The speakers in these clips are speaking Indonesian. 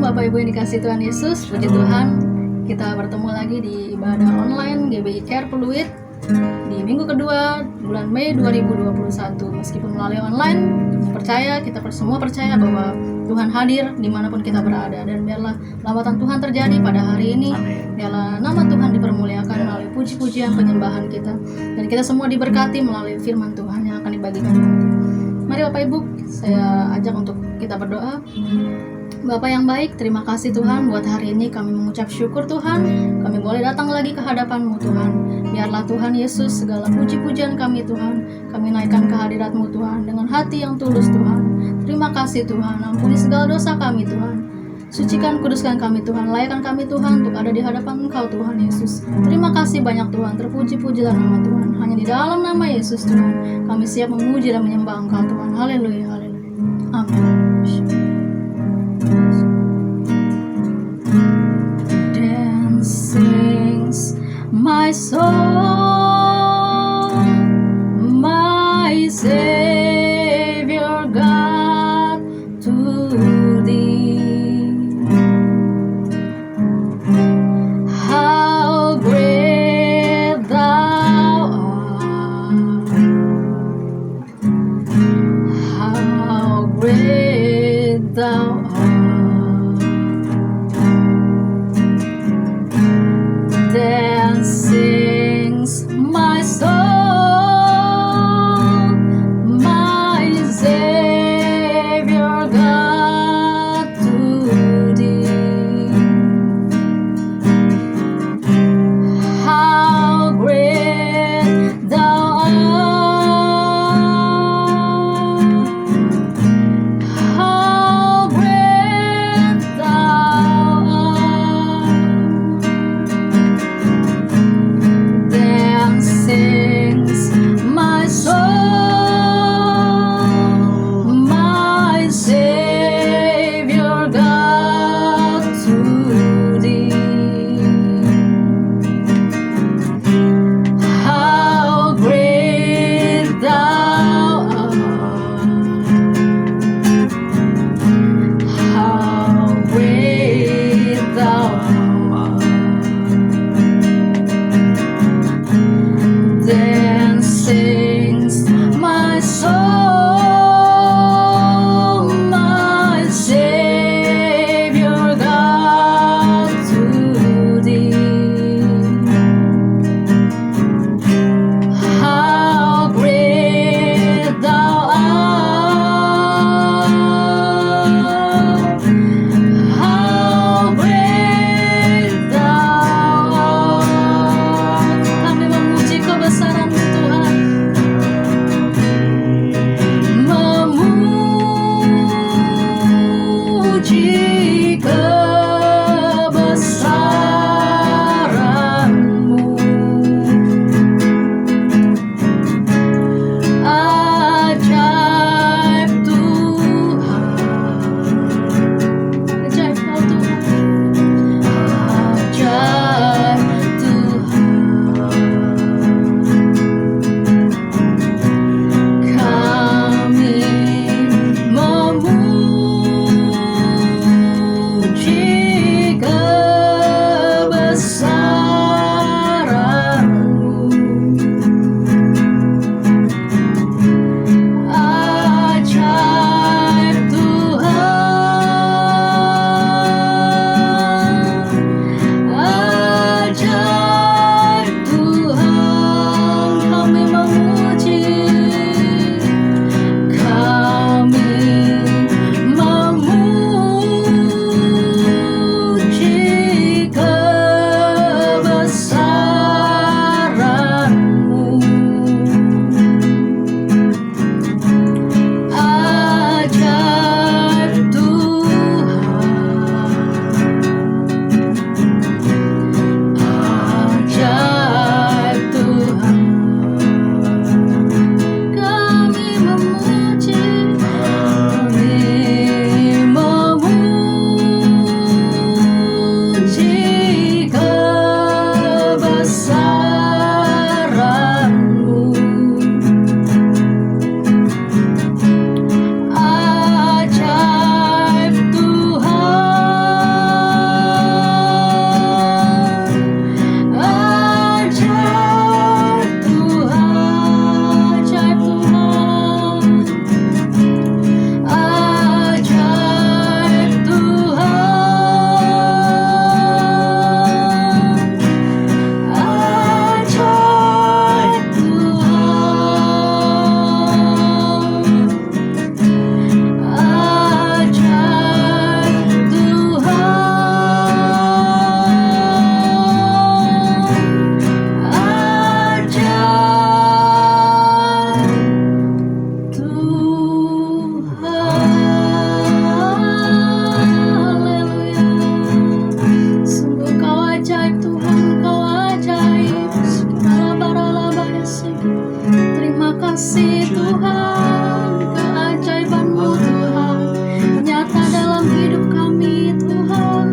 Bapak Ibu yang dikasih Tuhan Yesus, puji Tuhan, kita bertemu lagi di ibadah online GBI Care Peluit di minggu kedua bulan Mei 2021. Meskipun melalui online, kita semua percaya bahwa Tuhan hadir dimanapun kita berada, dan biarlah lawatan Tuhan terjadi pada hari ini. Biarlah nama Tuhan dipermuliakan melalui puji-pujian penyembahan kita, dan kita semua diberkati melalui firman Tuhan yang akan dibagikan nanti. Mari Bapak Ibu, saya ajak untuk kita berdoa. Bapa yang baik, terima kasih Tuhan buat hari ini. Kami mengucap syukur Tuhan, kami boleh datang lagi ke hadapan-Mu Tuhan. Biarlah Tuhan Yesus, segala puji-pujian kami Tuhan, kami naikkan ke hadirat-Mu Tuhan dengan hati yang tulus Tuhan. Terima kasih Tuhan, ampuni segala dosa kami Tuhan. Sucikan, kuduskan kami Tuhan, layakkan kami Tuhan untuk ada di hadapan Engkau Tuhan Yesus. Terima kasih banyak Tuhan, terpuji-pujilah nama Tuhan. Hanya di dalam nama Yesus Tuhan, kami siap memuji dan menyembah Engkau Tuhan. Haleluya, haleluya. Amin. Then sings my soul, my Savior God, to Thee. How great Thou art! How great Thou art! Then sings my soul, my Savior God, to Thee. How great Thou art! How great Tuhan, keajaiban-Mu Tuhan, nyata dalam hidup kami Tuhan.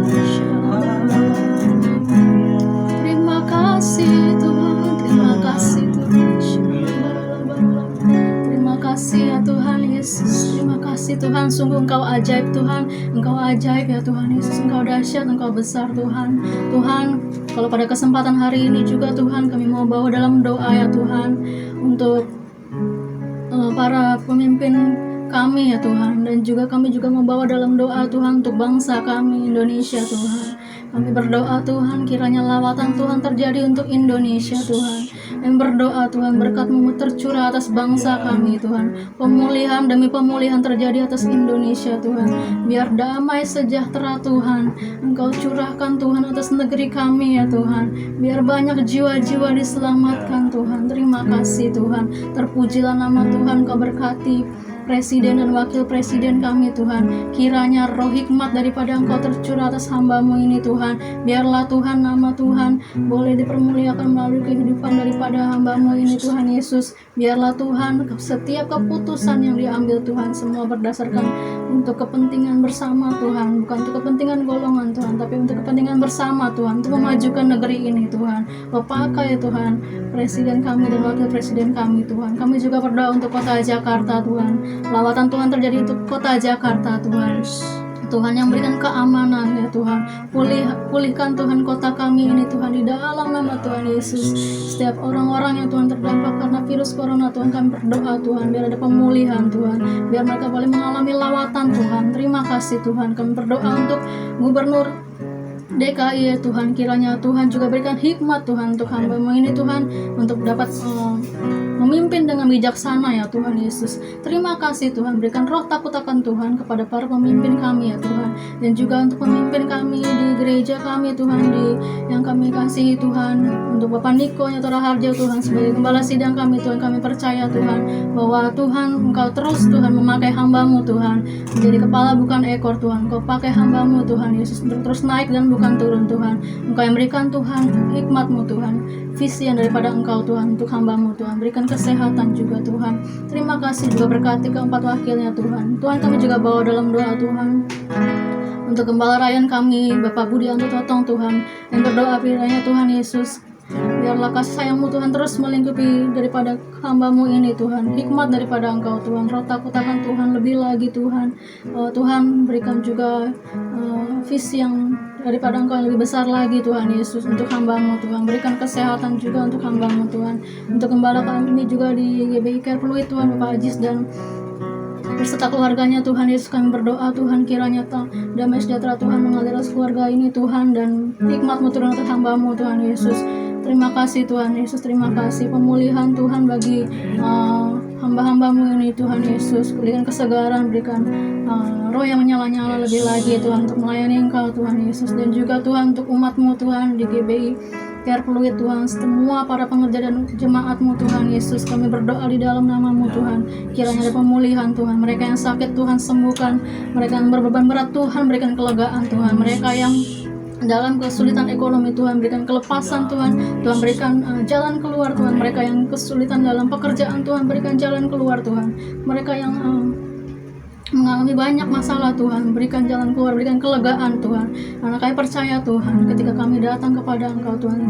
Terima kasih Tuhan, terima kasih Tuhan. Terima kasih ya Tuhan Yesus, terima kasih Tuhan, sungguh Engkau ajaib Tuhan, Engkau ajaib ya Tuhan Yesus, Engkau dahsyat, Engkau besar Tuhan. Tuhan, kalau pada kesempatan hari ini juga Tuhan, kami mau bawa dalam doa ya Tuhan, untuk para pemimpin kami ya Tuhan, dan juga kami juga membawa dalam doa Tuhan untuk bangsa kami Indonesia Tuhan. Kami berdoa Tuhan, kiranya lawatan Tuhan terjadi untuk Indonesia Tuhan. Kami berdoa Tuhan, berkat-Mu tercurah atas bangsa kami Tuhan. Pemulihan demi pemulihan terjadi atas Indonesia Tuhan. Biar damai sejahtera Tuhan Engkau curahkan Tuhan atas negeri kami ya Tuhan. Biar banyak jiwa-jiwa diselamatkan Tuhan. Terima kasih Tuhan. Terpujilah nama Tuhan, Kau berkati Presiden dan Wakil Presiden kami Tuhan. Kiranya roh hikmat daripada Engkau tercurah atas hamba-Mu ini Tuhan. Biarlah Tuhan nama Tuhan boleh dipermuliakan melalui kehidupan daripada hamba-Mu ini Tuhan Yesus. Biarlah Tuhan setiap keputusan yang diambil Tuhan semua berdasarkan untuk kepentingan bersama Tuhan. Bukan untuk kepentingan golongan Tuhan, tapi untuk kepentingan bersama Tuhan, untuk memajukan negeri ini Tuhan. Kau pakai Tuhan Presiden kami dan Wakil Presiden kami Tuhan. Kami juga berdoa untuk kota Jakarta Tuhan. Lawatan Tuhan terjadi untuk kota Jakarta Tuhan. Tuhan yang berikan keamanan ya Tuhan. Pulihkan Tuhan kota kami ini Tuhan, di dalam nama Tuhan Yesus. Setiap orang-orang yang Tuhan terdampak karena virus corona Tuhan, kami berdoa Tuhan, biar ada pemulihan Tuhan, biar mereka boleh mengalami lawatan Tuhan. Terima kasih Tuhan. Kami berdoa untuk Gubernur DKI ya Tuhan, kiranya Tuhan juga berikan hikmat Tuhan untuk hamba-Mu ini Tuhan, untuk dapat memimpin dengan bijaksana ya Tuhan Yesus. Terima kasih Tuhan, berikan roh takut akan Tuhan kepada para pemimpin kami ya Tuhan, dan juga untuk pemimpin kami di gereja kami Tuhan, yang kami kasihi Tuhan, untuk Bapak Niko Nyatora Harjo Tuhan sebagai gembala sidang kami Tuhan. Kami percaya Tuhan bahwa Tuhan Engkau terus Tuhan memakai hamba-Mu Tuhan menjadi kepala bukan ekor Tuhan. Kau pakai hamba-Mu Tuhan Yesus untuk terus naik dan bukan turun Tuhan. Engkau yang berikan Tuhan hikmat-Mu Tuhan, visi yang daripada Engkau Tuhan untuk hamba-Mu Tuhan. Berikan kesehatan juga Tuhan. Terima kasih, juga berkati keempat wakilnya Tuhan. Tuhan, kami juga bawa dalam doa Tuhan untuk gembala rayon kami Bapak Budianto Totong Tuhan, yang berdoa kiranya Tuhan Yesus, biarlah kasih sayang-Mu Tuhan terus melingkupi daripada hamba-Mu ini Tuhan. Hikmat daripada Engkau Tuhan, roh takut akan Tuhan lebih lagi Tuhan. Tuhan berikan juga visi yang daripada Engkau yang lebih besar lagi Tuhan Yesus untuk hamba-Mu Tuhan. Berikan kesehatan juga untuk hamba-Mu Tuhan. Untuk gembala kami juga di GBI Care Fluid Tuhan, Bapak Ajis dan berserta keluarganya Tuhan Yesus, kami berdoa Tuhan, kiranya damai sejahtera Tuhan mengalir atas keluarga ini Tuhan, dan hikmat-Mu turun atas hamba-Mu Tuhan Yesus. Terima kasih Tuhan Yesus, terima kasih pemulihan Tuhan bagi hamba-hamba-Mu ini Tuhan Yesus. Berikan kesegaran, berikan roh yang menyala-nyala lebih lagi Tuhan untuk melayani Engkau Tuhan Yesus, dan juga Tuhan untuk umat-Mu Tuhan di GBI Care Fluid Tuhan, semua para pengerja dan jemaat-Mu Tuhan Yesus. Kami berdoa di dalam nama-Mu Tuhan, kiranya ada pemulihan Tuhan. Mereka yang sakit Tuhan sembuhkan, mereka yang berbeban berat Tuhan berikan kelegaan Tuhan, mereka yang dalam kesulitan ekonomi Tuhan berikan kelepasan Tuhan. Tuhan berikan jalan keluar Tuhan. Mereka yang kesulitan dalam pekerjaan Tuhan berikan jalan keluar Tuhan. Mereka yang mengalami banyak masalah Tuhan, berikan jalan keluar, berikan kelegaan Tuhan. Karena kami percaya Tuhan, ketika kami datang kepada Engkau Tuhan,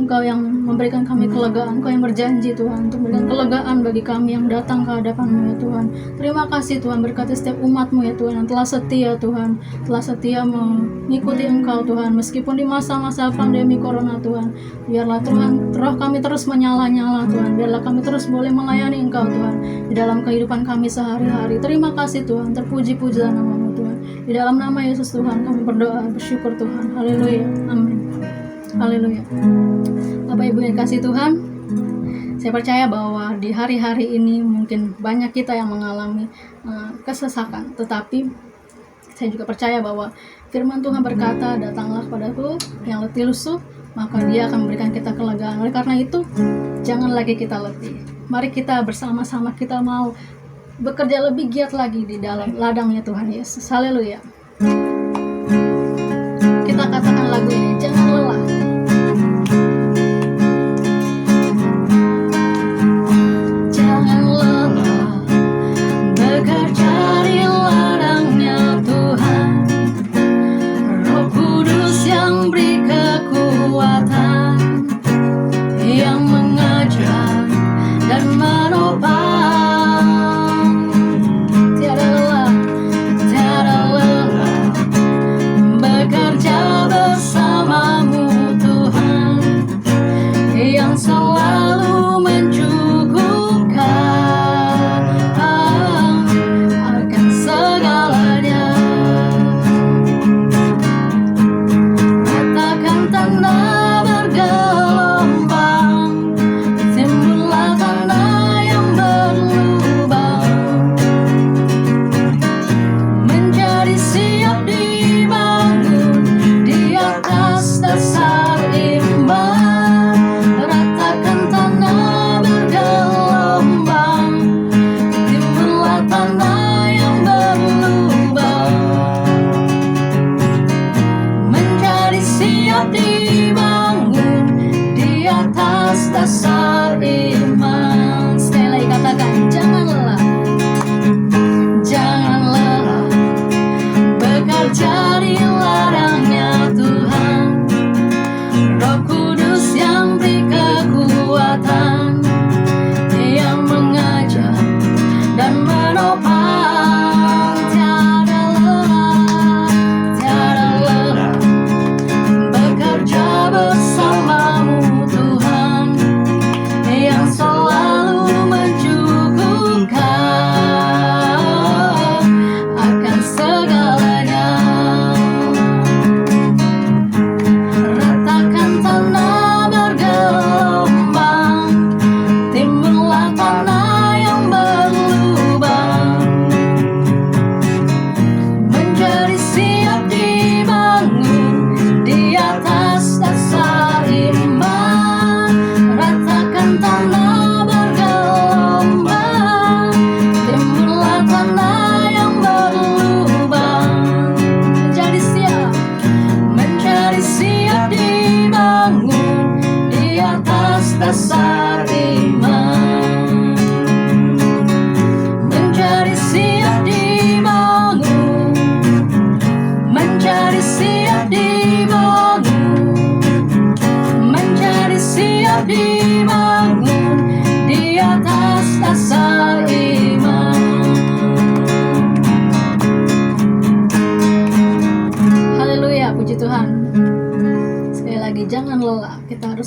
Engkau yang memberikan kami kelegaan, Engkau yang berjanji Tuhan untuk memberikan kelegaan bagi kami yang datang ke hadapan-Mu ya Tuhan. Terima kasih Tuhan, berkati setiap umat-Mu ya Tuhan yang telah setia Tuhan, telah setia mengikuti Engkau Tuhan, meskipun di masa-masa pandemi corona Tuhan. Biarlah Tuhan, roh kami terus menyala-nyala Tuhan, biarlah kami terus boleh melayani Engkau Tuhan di dalam kehidupan kami sehari-hari. Terima kasih Tuhan, terpuji-pujilah nama-Mu Tuhan. Di dalam nama Yesus Tuhan kami berdoa, bersyukur Tuhan. Haleluya, amin. Haleluya. Bapak Ibu yang kasih Tuhan, saya percaya bahwa di hari-hari ini mungkin banyak kita yang mengalami kesesakan, tetapi saya juga percaya bahwa firman Tuhan berkata, datanglah kepadaku yang letih lusuh, maka Dia akan memberikan kita kelegaan. Oleh karena itu, jangan lagi kita letih. Mari kita bersama-sama, kita mau bekerja lebih giat lagi di dalam ladangnya Tuhan Yesus. Haleluya. Kita katakan lagu ini, jangan lelah. Jangan lelah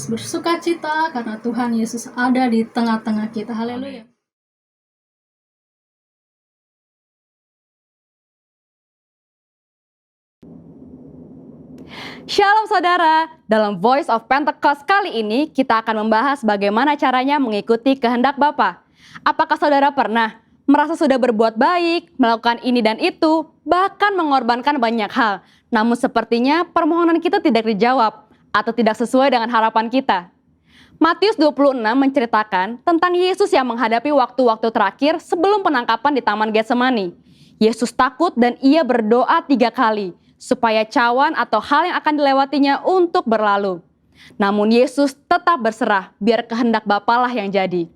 harus bersuka cita karena Tuhan Yesus ada di tengah-tengah kita. Haleluya. Shalom saudara, dalam Voice of Pentecost kali ini kita akan membahas bagaimana caranya mengikuti kehendak Bapa. Apakah saudara pernah merasa sudah berbuat baik, melakukan ini dan itu, bahkan mengorbankan banyak hal, namun sepertinya permohonan kita tidak dijawab atau tidak sesuai dengan harapan kita? Matius 26 menceritakan tentang Yesus yang menghadapi waktu-waktu terakhir sebelum penangkapan di Taman Getsemani. Yesus takut dan ia berdoa 3 kali, supaya cawan atau hal yang akan dilewatinya untuk berlalu. Namun Yesus tetap berserah, biar kehendak Bapa lah yang jadi.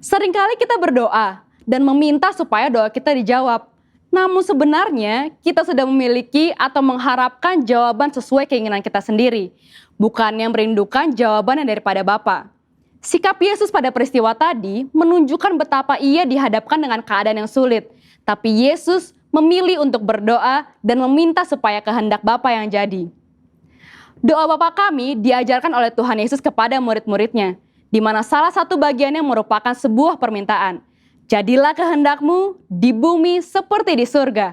Seringkali kita berdoa dan meminta supaya doa kita dijawab. Namun sebenarnya kita sudah memiliki atau mengharapkan jawaban sesuai keinginan kita sendiri, bukannya merindukan jawaban yang daripada Bapa. Sikap Yesus pada peristiwa tadi menunjukkan betapa ia dihadapkan dengan keadaan yang sulit, tapi Yesus memilih untuk berdoa dan meminta supaya kehendak Bapa yang jadi. Doa Bapa kami diajarkan oleh Tuhan Yesus kepada murid-muridnya, di mana salah satu bagiannya merupakan sebuah permintaan. Jadilah kehendakmu di bumi seperti di surga.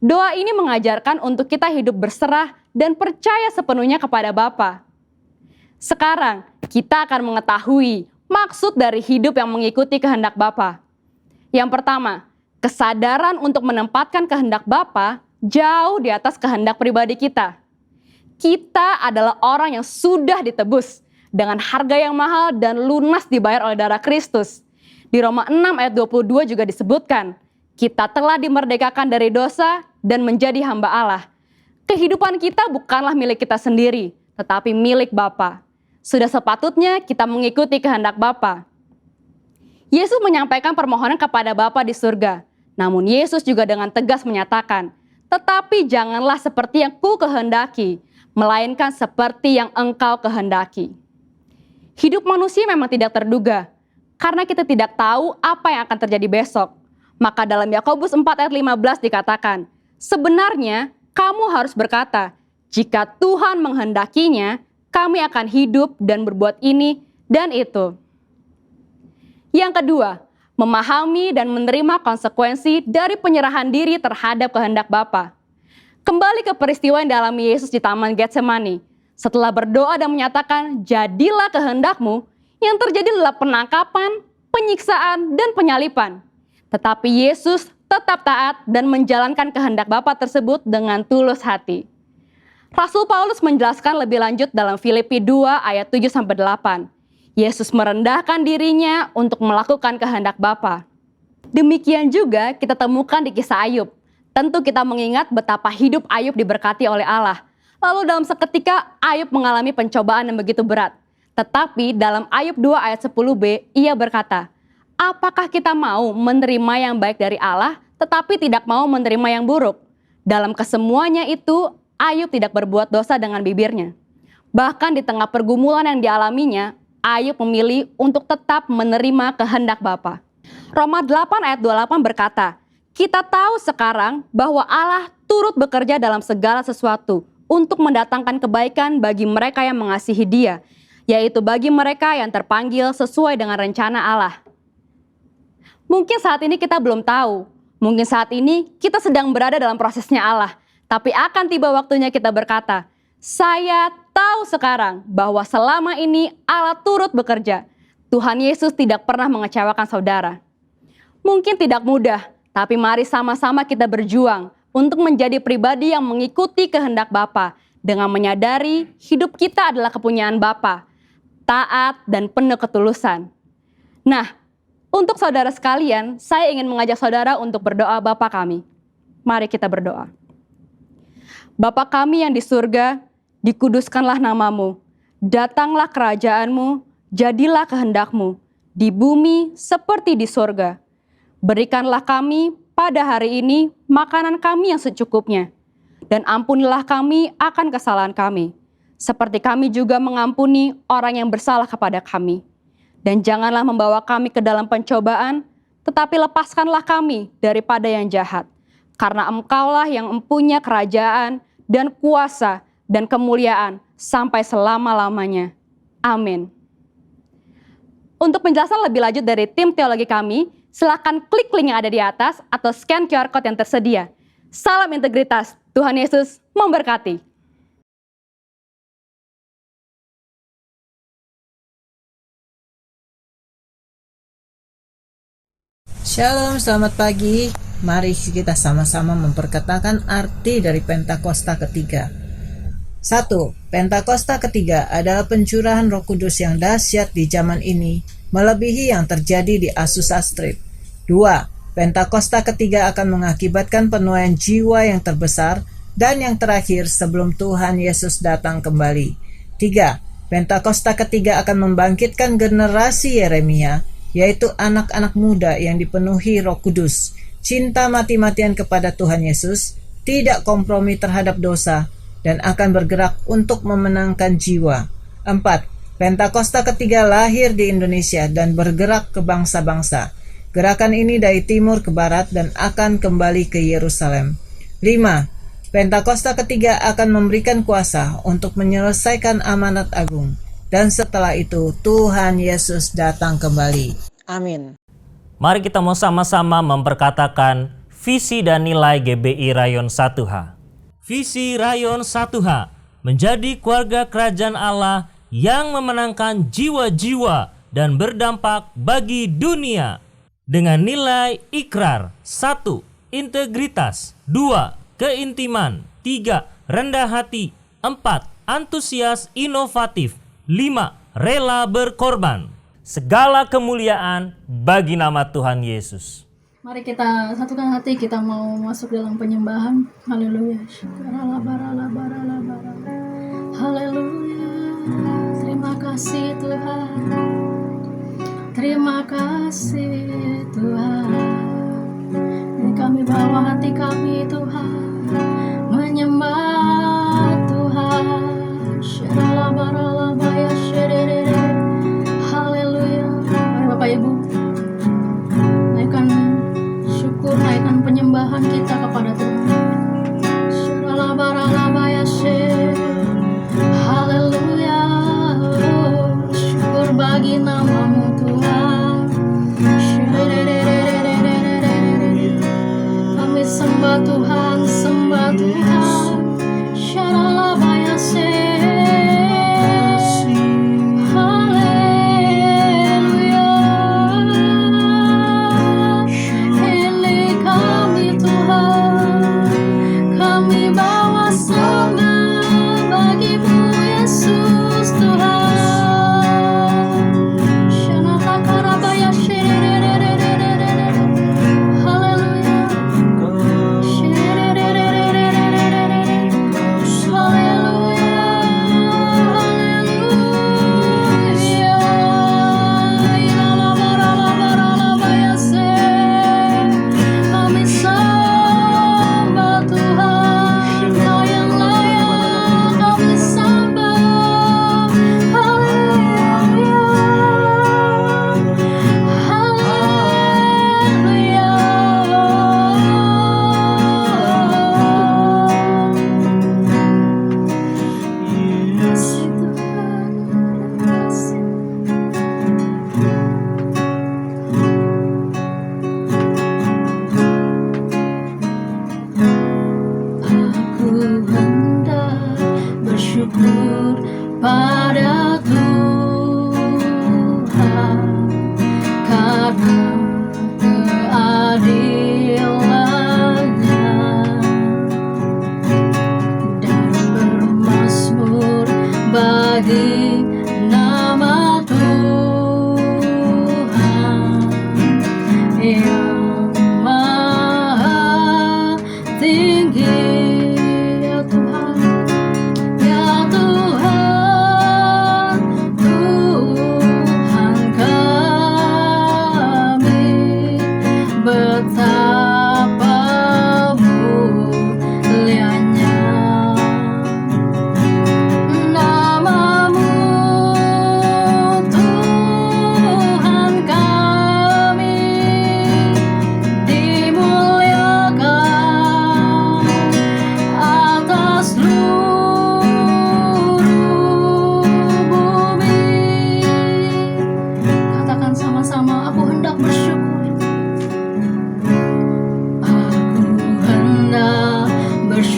Doa ini mengajarkan untuk kita hidup berserah dan percaya sepenuhnya kepada Bapa. Sekarang kita akan mengetahui maksud dari hidup yang mengikuti kehendak Bapa. Yang pertama, kesadaran untuk menempatkan kehendak Bapa jauh di atas kehendak pribadi kita. Kita adalah orang yang sudah ditebus dengan harga yang mahal dan lunas dibayar oleh darah Kristus. Di Roma 6 ayat 22 juga disebutkan, kita telah dimerdekakan dari dosa dan menjadi hamba Allah. Kehidupan kita bukanlah milik kita sendiri, tetapi milik Bapa. Sudah sepatutnya kita mengikuti kehendak Bapa. Yesus menyampaikan permohonan kepada Bapa di surga. Namun Yesus juga dengan tegas menyatakan, tetapi janganlah seperti yang ku kehendaki, melainkan seperti yang engkau kehendaki. Hidup manusia memang tidak terduga, karena kita tidak tahu apa yang akan terjadi besok. Maka dalam Yakobus 4 ayat 15 dikatakan, sebenarnya kamu harus berkata, jika Tuhan menghendakinya, kami akan hidup dan berbuat ini dan itu. Yang kedua, memahami dan menerima konsekuensi dari penyerahan diri terhadap kehendak Bapa. Kembali ke peristiwa yang dialami Yesus di Taman Getsemani. Setelah berdoa dan menyatakan, jadilah kehendakmu, yang terjadi adalah penangkapan, penyiksaan, dan penyalipan. Tetapi Yesus tetap taat dan menjalankan kehendak Bapa tersebut dengan tulus hati. Rasul Paulus menjelaskan lebih lanjut dalam Filipi 2 ayat 7-8. Yesus merendahkan dirinya untuk melakukan kehendak Bapa. Demikian juga kita temukan di kisah Ayub. Tentu kita mengingat betapa hidup Ayub diberkati oleh Allah. Lalu dalam seketika Ayub mengalami pencobaan yang begitu berat. Tetapi dalam Ayub 2 ayat 10b ia berkata, apakah kita mau menerima yang baik dari Allah tetapi tidak mau menerima yang buruk? Dalam kesemuanya itu Ayub tidak berbuat dosa dengan bibirnya. Bahkan di tengah pergumulan yang dialaminya, Ayub memilih untuk tetap menerima kehendak Bapa. Roma 8 ayat 28 berkata, kita tahu sekarang bahwa Allah turut bekerja dalam segala sesuatu untuk mendatangkan kebaikan bagi mereka yang mengasihi Dia, yaitu bagi mereka yang terpanggil sesuai dengan rencana Allah. Mungkin saat ini kita belum tahu, mungkin saat ini kita sedang berada dalam prosesnya Allah, tapi akan tiba waktunya kita berkata, saya tahu sekarang bahwa selama ini Allah turut bekerja. Tuhan Yesus tidak pernah mengecewakan saudara. Mungkin tidak mudah, tapi mari sama-sama kita berjuang untuk menjadi pribadi yang mengikuti kehendak Bapa dengan menyadari hidup kita adalah kepunyaan Bapa, taat dan penuh ketulusan. Nah, untuk saudara sekalian, saya ingin mengajak saudara untuk berdoa Bapa kami. Mari kita berdoa. Bapa kami yang di surga, dikuduskanlah namamu, datanglah kerajaanmu, jadilah kehendakmu, di bumi seperti di surga. Berikanlah kami pada hari ini makanan kami yang secukupnya, dan ampunilah kami akan kesalahan kami, seperti kami juga mengampuni orang yang bersalah kepada kami. Dan janganlah membawa kami ke dalam pencobaan, tetapi lepaskanlah kami daripada yang jahat, karena Engkaulah yang mempunyai kerajaan dan kuasa dan kemuliaan sampai selama-lamanya. Amin. Untuk penjelasan lebih lanjut dari tim teologi kami, silakan klik link yang ada di atas atau scan QR Code yang tersedia. Salam integritas, Tuhan Yesus memberkati. Shalom, selamat pagi. Mari kita sama-sama memperkatakan arti dari Pentakosta ketiga. 1. Pentakosta ketiga adalah pencurahan Roh Kudus yang dahsyat di zaman ini, melebihi yang terjadi di Azusa Street. 2. Pentakosta ketiga akan mengakibatkan penuaian jiwa yang terbesar dan yang terakhir sebelum Tuhan Yesus datang kembali. 3. Pentakosta ketiga akan membangkitkan generasi Yeremia, yaitu anak-anak muda yang dipenuhi Roh Kudus, cinta mati-matian kepada Tuhan Yesus, tidak kompromi terhadap dosa, dan akan bergerak untuk memenangkan jiwa. 4. Pentakosta ketiga lahir di Indonesia dan bergerak ke bangsa-bangsa. Gerakan ini dari timur ke barat dan akan kembali ke Yerusalem. 5. Pentakosta ketiga akan memberikan kuasa untuk menyelesaikan amanat agung. Dan setelah itu Tuhan Yesus datang kembali. Amin. Mari kita mau sama-sama memperkatakan visi dan nilai GBI Rayon 1H. Visi Rayon 1H menjadi keluarga kerajaan Allah yang memenangkan jiwa-jiwa dan berdampak bagi dunia. Dengan nilai ikrar: 1. Integritas, 2. Keintiman, 3. Rendah hati, 4. Antusias inovatif, 5. Rela berkorban. Segala kemuliaan bagi nama Tuhan Yesus. Mari kita satukan hati, kita mau masuk dalam penyembahan. Haleluya. Haleluya. Terima kasih Tuhan. Terima kasih Tuhan. Ini kami bawa hati kami Tuhan, menyembah Tuhan. Haleluya. Mari Bapak Ibu, naikkan syukur, naikkan penyembahan kita kepada Tuhan. Haleluya. Syukur bagi namamu Tuhan. Kami sembah Tuhan, sembah Tuhan. Syaralabayase.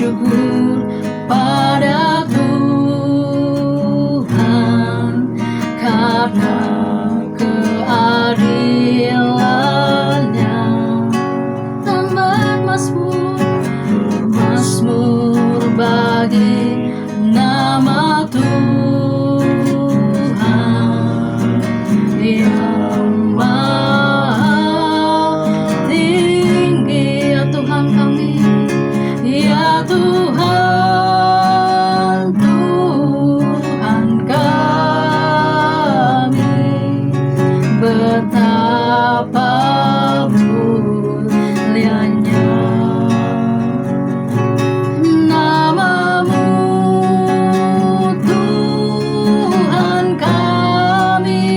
bersyukur pada Tuhan karena keadilannya, dan bermazmur bagi nama Tuhan yang maha tinggi. Ya Tuhan kami, ya Tuhan, Tuhan kami, betapa mulianya namamu, Tuhan kami,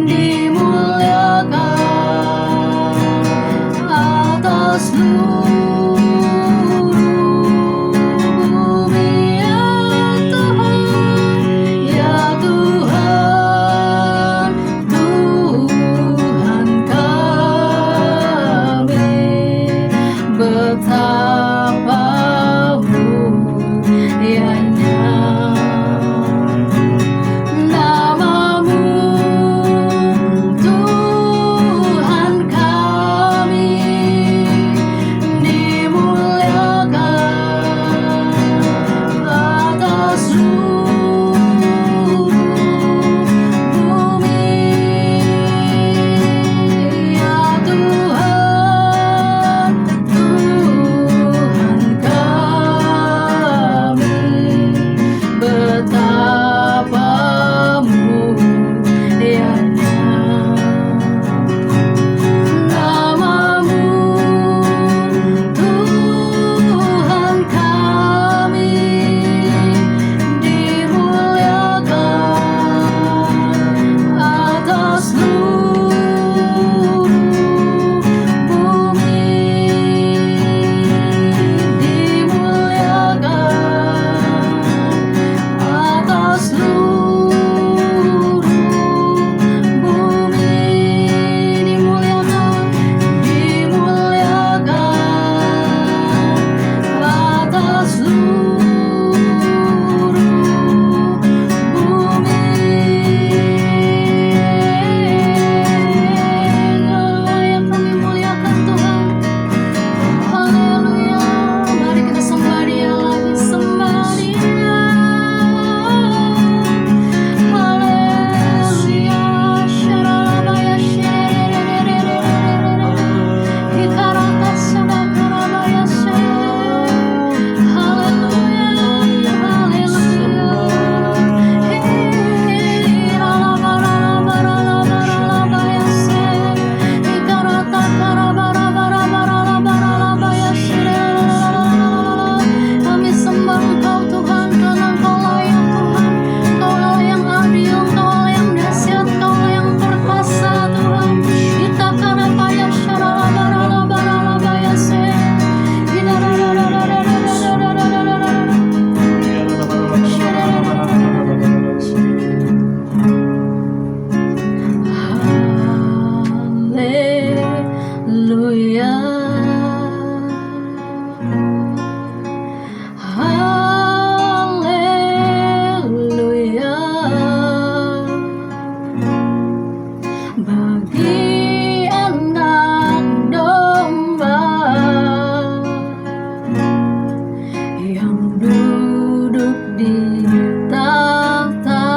dimuliakan atas seluruh bumi. Ya Tuhan, Tuhan kami, betapa mulianya namamu, Tuhan kami, dimuliakan atas seluruh bumi. Ya Tuhan, Tuhan kami, betapa mulianya namamu, Tuhan kami, dimuliakan atas seluruh bumi, dimuliakan atas seluruh bumi, dimuliakan atas seluruh bumi. Yang kami muliakan Tuhan. Haleluya, mari kita sembah Dia lagi, sembah Dia. Haleluya, syarabaya syerererererererere, ikarata sabakarabaya syerererererere. Haleluya, haleluya. Iralabaralabaralabaralabaya syerererere, ikarata karabarabarabarabaralabaya syerererererere. Kami sembah Engkau Tuhan, karena Engkaulah yang Tuhan, Engkaulah yang adil, Engkaulah yang dahsyat, Engkaulah yang perkasa Tuhan. Kita karabaya syarabarabaralabaya Haleluya, haleluya. Bagi anak domba yang duduk di tahta,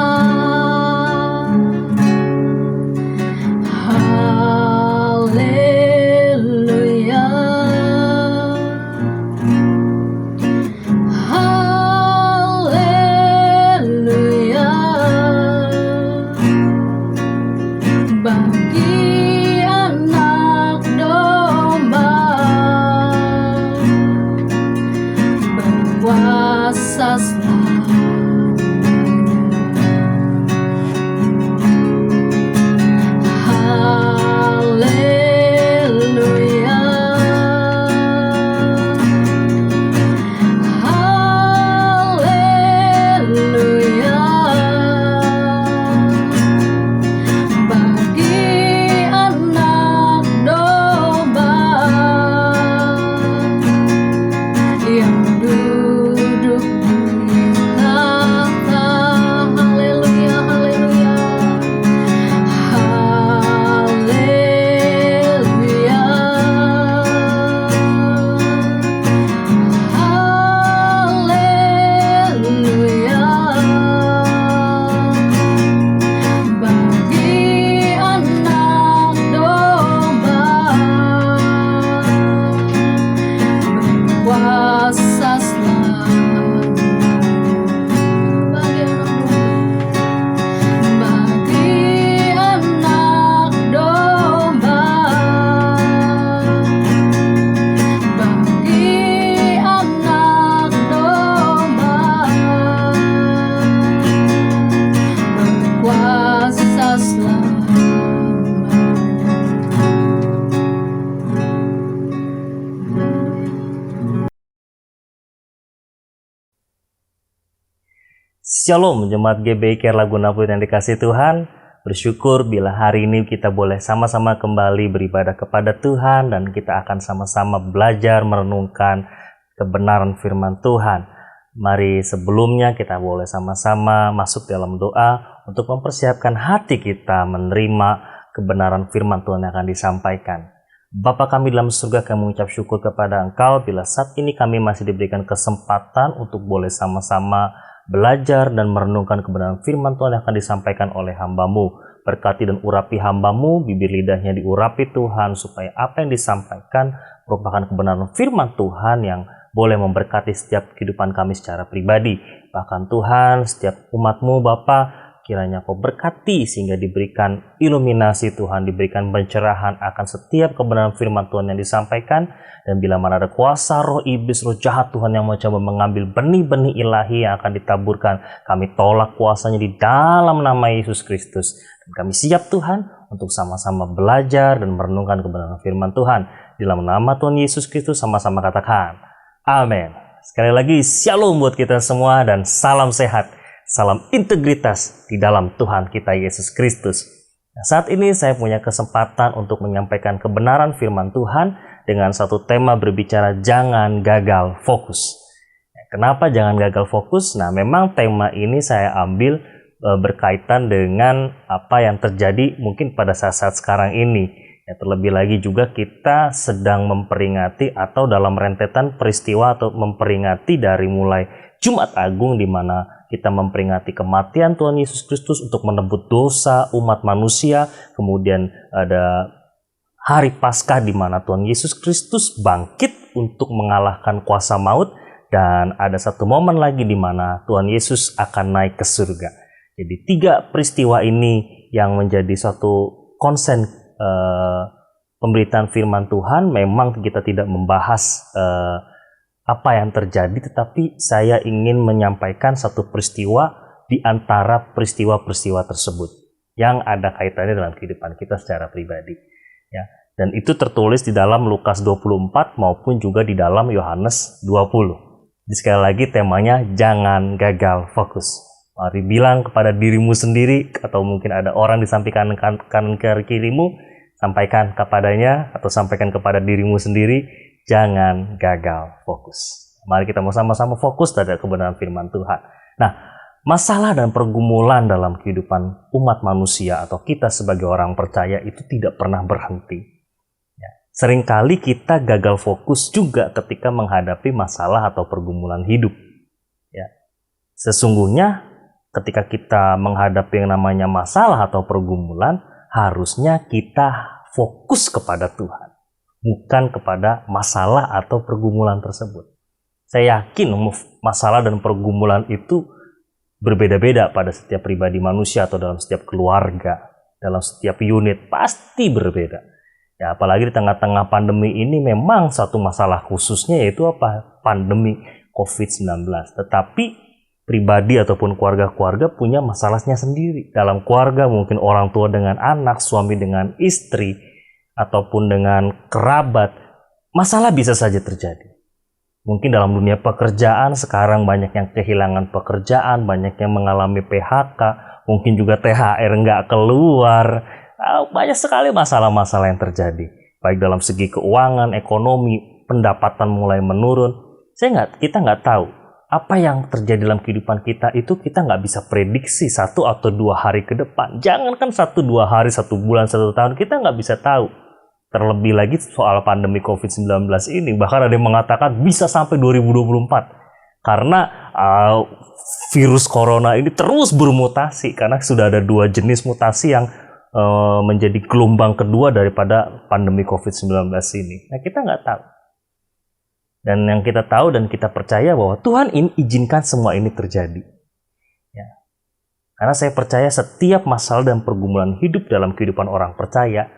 haleluya, haleluya. Bagi anak domba berkuasa selamanya. Shalom jemaat GBI Care Laguna Pluit yang dikasih Tuhan. Bersyukur bila hari ini kita boleh sama-sama kembali beribadah kepada Tuhan dan kita akan sama-sama belajar merenungkan kebenaran firman Tuhan. Mari sebelumnya kita boleh sama-sama masuk dalam doa untuk mempersiapkan hati kita menerima kebenaran firman Tuhan yang akan disampaikan. Bapa kami dalam surga, kami mengucap syukur kepada Engkau bila saat ini kami masih diberikan kesempatan untuk boleh sama-sama belajar dan merenungkan kebenaran firman Tuhan yang akan disampaikan oleh hamba-Mu. Berkati dan urapi hamba-Mu, bibir lidahnya diurapi Tuhan, supaya apa yang disampaikan merupakan kebenaran firman Tuhan yang boleh memberkati setiap kehidupan kami secara pribadi. Bahkan Tuhan, setiap umat-Mu Bapa, kiranya Kau berkati sehingga diberikan iluminasi Tuhan, diberikan pencerahan akan setiap kebenaran firman Tuhan yang disampaikan. Dan bila mana ada kuasa roh iblis, roh jahat Tuhan yang mencoba mengambil benih-benih ilahi yang akan ditaburkan, kami tolak kuasanya di dalam nama Yesus Kristus. Dan kami siap Tuhan untuk sama-sama belajar dan merenungkan kebenaran firman Tuhan. Di dalam nama Tuhan Yesus Kristus sama-sama katakan, amin. Sekali lagi, shalom buat kita semua dan salam sehat. Salam integritas di dalam Tuhan kita Yesus Kristus. Nah, saat ini saya punya kesempatan untuk menyampaikan kebenaran firman Tuhan dengan satu tema berbicara jangan gagal fokus. Kenapa jangan gagal fokus? Nah, memang tema ini saya ambil berkaitan dengan apa yang terjadi mungkin pada saat-saat sekarang ini. Ya, terlebih lagi juga kita sedang memperingati atau dalam rentetan peristiwa atau memperingati dari mulai Jumat Agung di mana kita memperingati kematian Tuhan Yesus Kristus untuk menebus dosa umat manusia. Kemudian ada hari Paskah di mana Tuhan Yesus Kristus bangkit untuk mengalahkan kuasa maut. Dan ada satu momen lagi di mana Tuhan Yesus akan naik ke surga. Jadi 3 peristiwa ini yang menjadi suatu konsen pemberitaan firman Tuhan. Memang kita tidak membahas apa yang terjadi, tetapi saya ingin menyampaikan satu peristiwa di antara peristiwa-peristiwa tersebut yang ada kaitannya dalam kehidupan kita secara pribadi. Ya, dan itu tertulis di dalam Lukas 24 maupun juga di dalam Yohanes 20. Jadi sekali lagi temanya jangan gagal fokus. Mari bilang kepada dirimu sendiri atau mungkin ada orang di samping kanan kirimu, sampaikan kepadanya atau sampaikan kepada dirimu sendiri, jangan gagal fokus. Mari kita mau sama-sama fokus pada kebenaran firman Tuhan. Nah, masalah dan pergumulan dalam kehidupan umat manusia atau kita sebagai orang percaya itu tidak pernah berhenti. Ya, seringkali kita gagal fokus juga ketika menghadapi masalah atau pergumulan hidup. Ya, sesungguhnya ketika kita menghadapi yang namanya masalah atau pergumulan, harusnya kita fokus kepada Tuhan, bukan kepada masalah atau pergumulan tersebut. Saya yakin masalah dan pergumulan itu berbeda-beda pada setiap pribadi manusia atau dalam setiap keluarga, dalam setiap unit pasti berbeda. Ya, apalagi di tengah-tengah pandemi ini memang satu masalah khususnya yaitu apa? Pandemi COVID-19. Tetapi pribadi ataupun keluarga-keluarga punya masalahnya sendiri. Dalam keluarga mungkin orang tua dengan anak, suami dengan istri, ataupun dengan kerabat, masalah bisa saja terjadi. Mungkin dalam dunia pekerjaan sekarang banyak yang kehilangan pekerjaan, banyak yang mengalami PHK, mungkin juga THR nggak keluar. Banyak sekali masalah-masalah yang terjadi. Baik dalam segi keuangan, ekonomi, pendapatan mulai menurun. Kita nggak tahu apa yang terjadi dalam kehidupan kita itu kita nggak bisa prediksi 1 atau 2 hari ke depan. Jangankan 1-2 hari, 1 bulan, 1 tahun, kita nggak bisa tahu. Terlebih lagi soal pandemi COVID-19 ini, bahkan ada yang mengatakan bisa sampai 2024. Karena virus corona ini terus bermutasi, karena sudah ada 2 jenis mutasi yang menjadi gelombang kedua daripada pandemi COVID-19 ini. Nah, kita nggak tahu. Dan yang kita tahu dan kita percaya bahwa Tuhan izinkan semua ini terjadi. Ya. Karena saya percaya setiap masalah dan pergumulan hidup dalam kehidupan orang percaya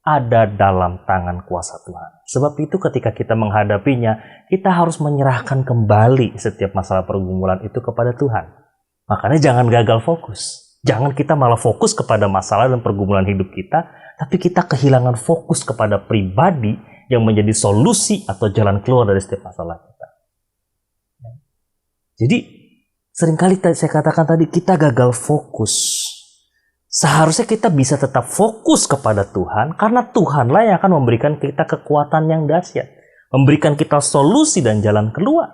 ada dalam tangan kuasa Tuhan. Sebab itu ketika kita menghadapinya, kita harus menyerahkan kembali setiap masalah pergumulan itu kepada Tuhan. Makanya jangan gagal fokus. Jangan kita malah fokus kepada masalah dan pergumulan hidup kita, tapi kita kehilangan fokus kepada pribadi yang menjadi solusi atau jalan keluar dari setiap masalah kita. Jadi Seringkali saya katakan tadi kita gagal fokus. Seharusnya kita bisa tetap fokus kepada Tuhan karena Tuhanlah yang akan memberikan kita kekuatan yang dahsyat, memberikan kita solusi dan jalan keluar.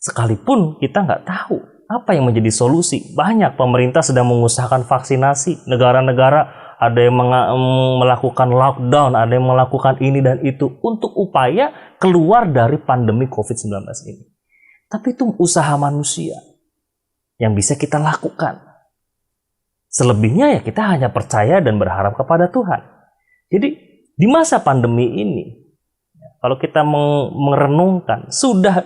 Sekalipun kita nggak tahu apa yang menjadi solusi. Banyak pemerintah sedang mengusahakan vaksinasi. Negara-negara ada yang melakukan lockdown, ada yang melakukan ini dan itu untuk upaya keluar dari pandemi COVID-19 ini. Tapi itu usaha manusia yang bisa kita lakukan. Selebihnya ya kita hanya percaya dan berharap kepada Tuhan. Jadi di masa pandemi ini, kalau kita merenungkan, sudah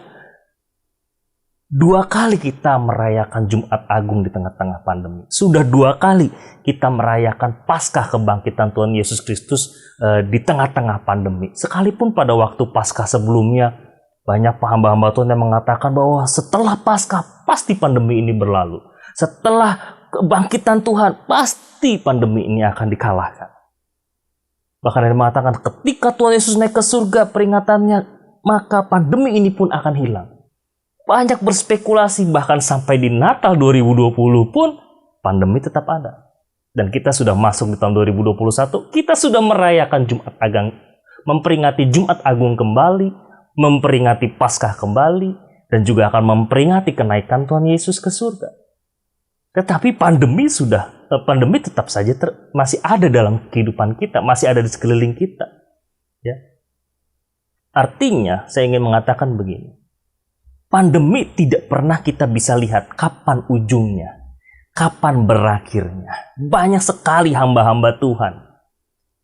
2 kali kita merayakan Jumat Agung di tengah-tengah pandemi. Sudah 2 kali kita merayakan Paskah kebangkitan Tuhan Yesus Kristus di tengah-tengah pandemi. Sekalipun pada waktu Paskah sebelumnya, banyak hamba-hamba Tuhan yang mengatakan bahwa setelah Paskah pasti pandemi ini berlalu. Setelah kebangkitan Tuhan pasti pandemi ini akan dikalahkan. Bahkan ada yang mengatakan ketika Tuhan Yesus naik ke surga peringatannya, maka pandemi ini pun akan hilang. Banyak berspekulasi bahkan sampai di Natal 2020 pun pandemi tetap ada. Dan kita sudah masuk di tahun 2021, kita sudah merayakan Jumat Agung, memperingati Jumat Agung kembali, memperingati Paskah kembali, dan juga akan memperingati kenaikan Tuhan Yesus ke surga. Tetapi pandemi tetap saja masih ada dalam kehidupan kita, masih ada di sekeliling kita. Ya. Artinya, saya ingin mengatakan begini. Pandemi tidak pernah kita bisa lihat kapan ujungnya, kapan berakhirnya. Banyak sekali hamba-hamba Tuhan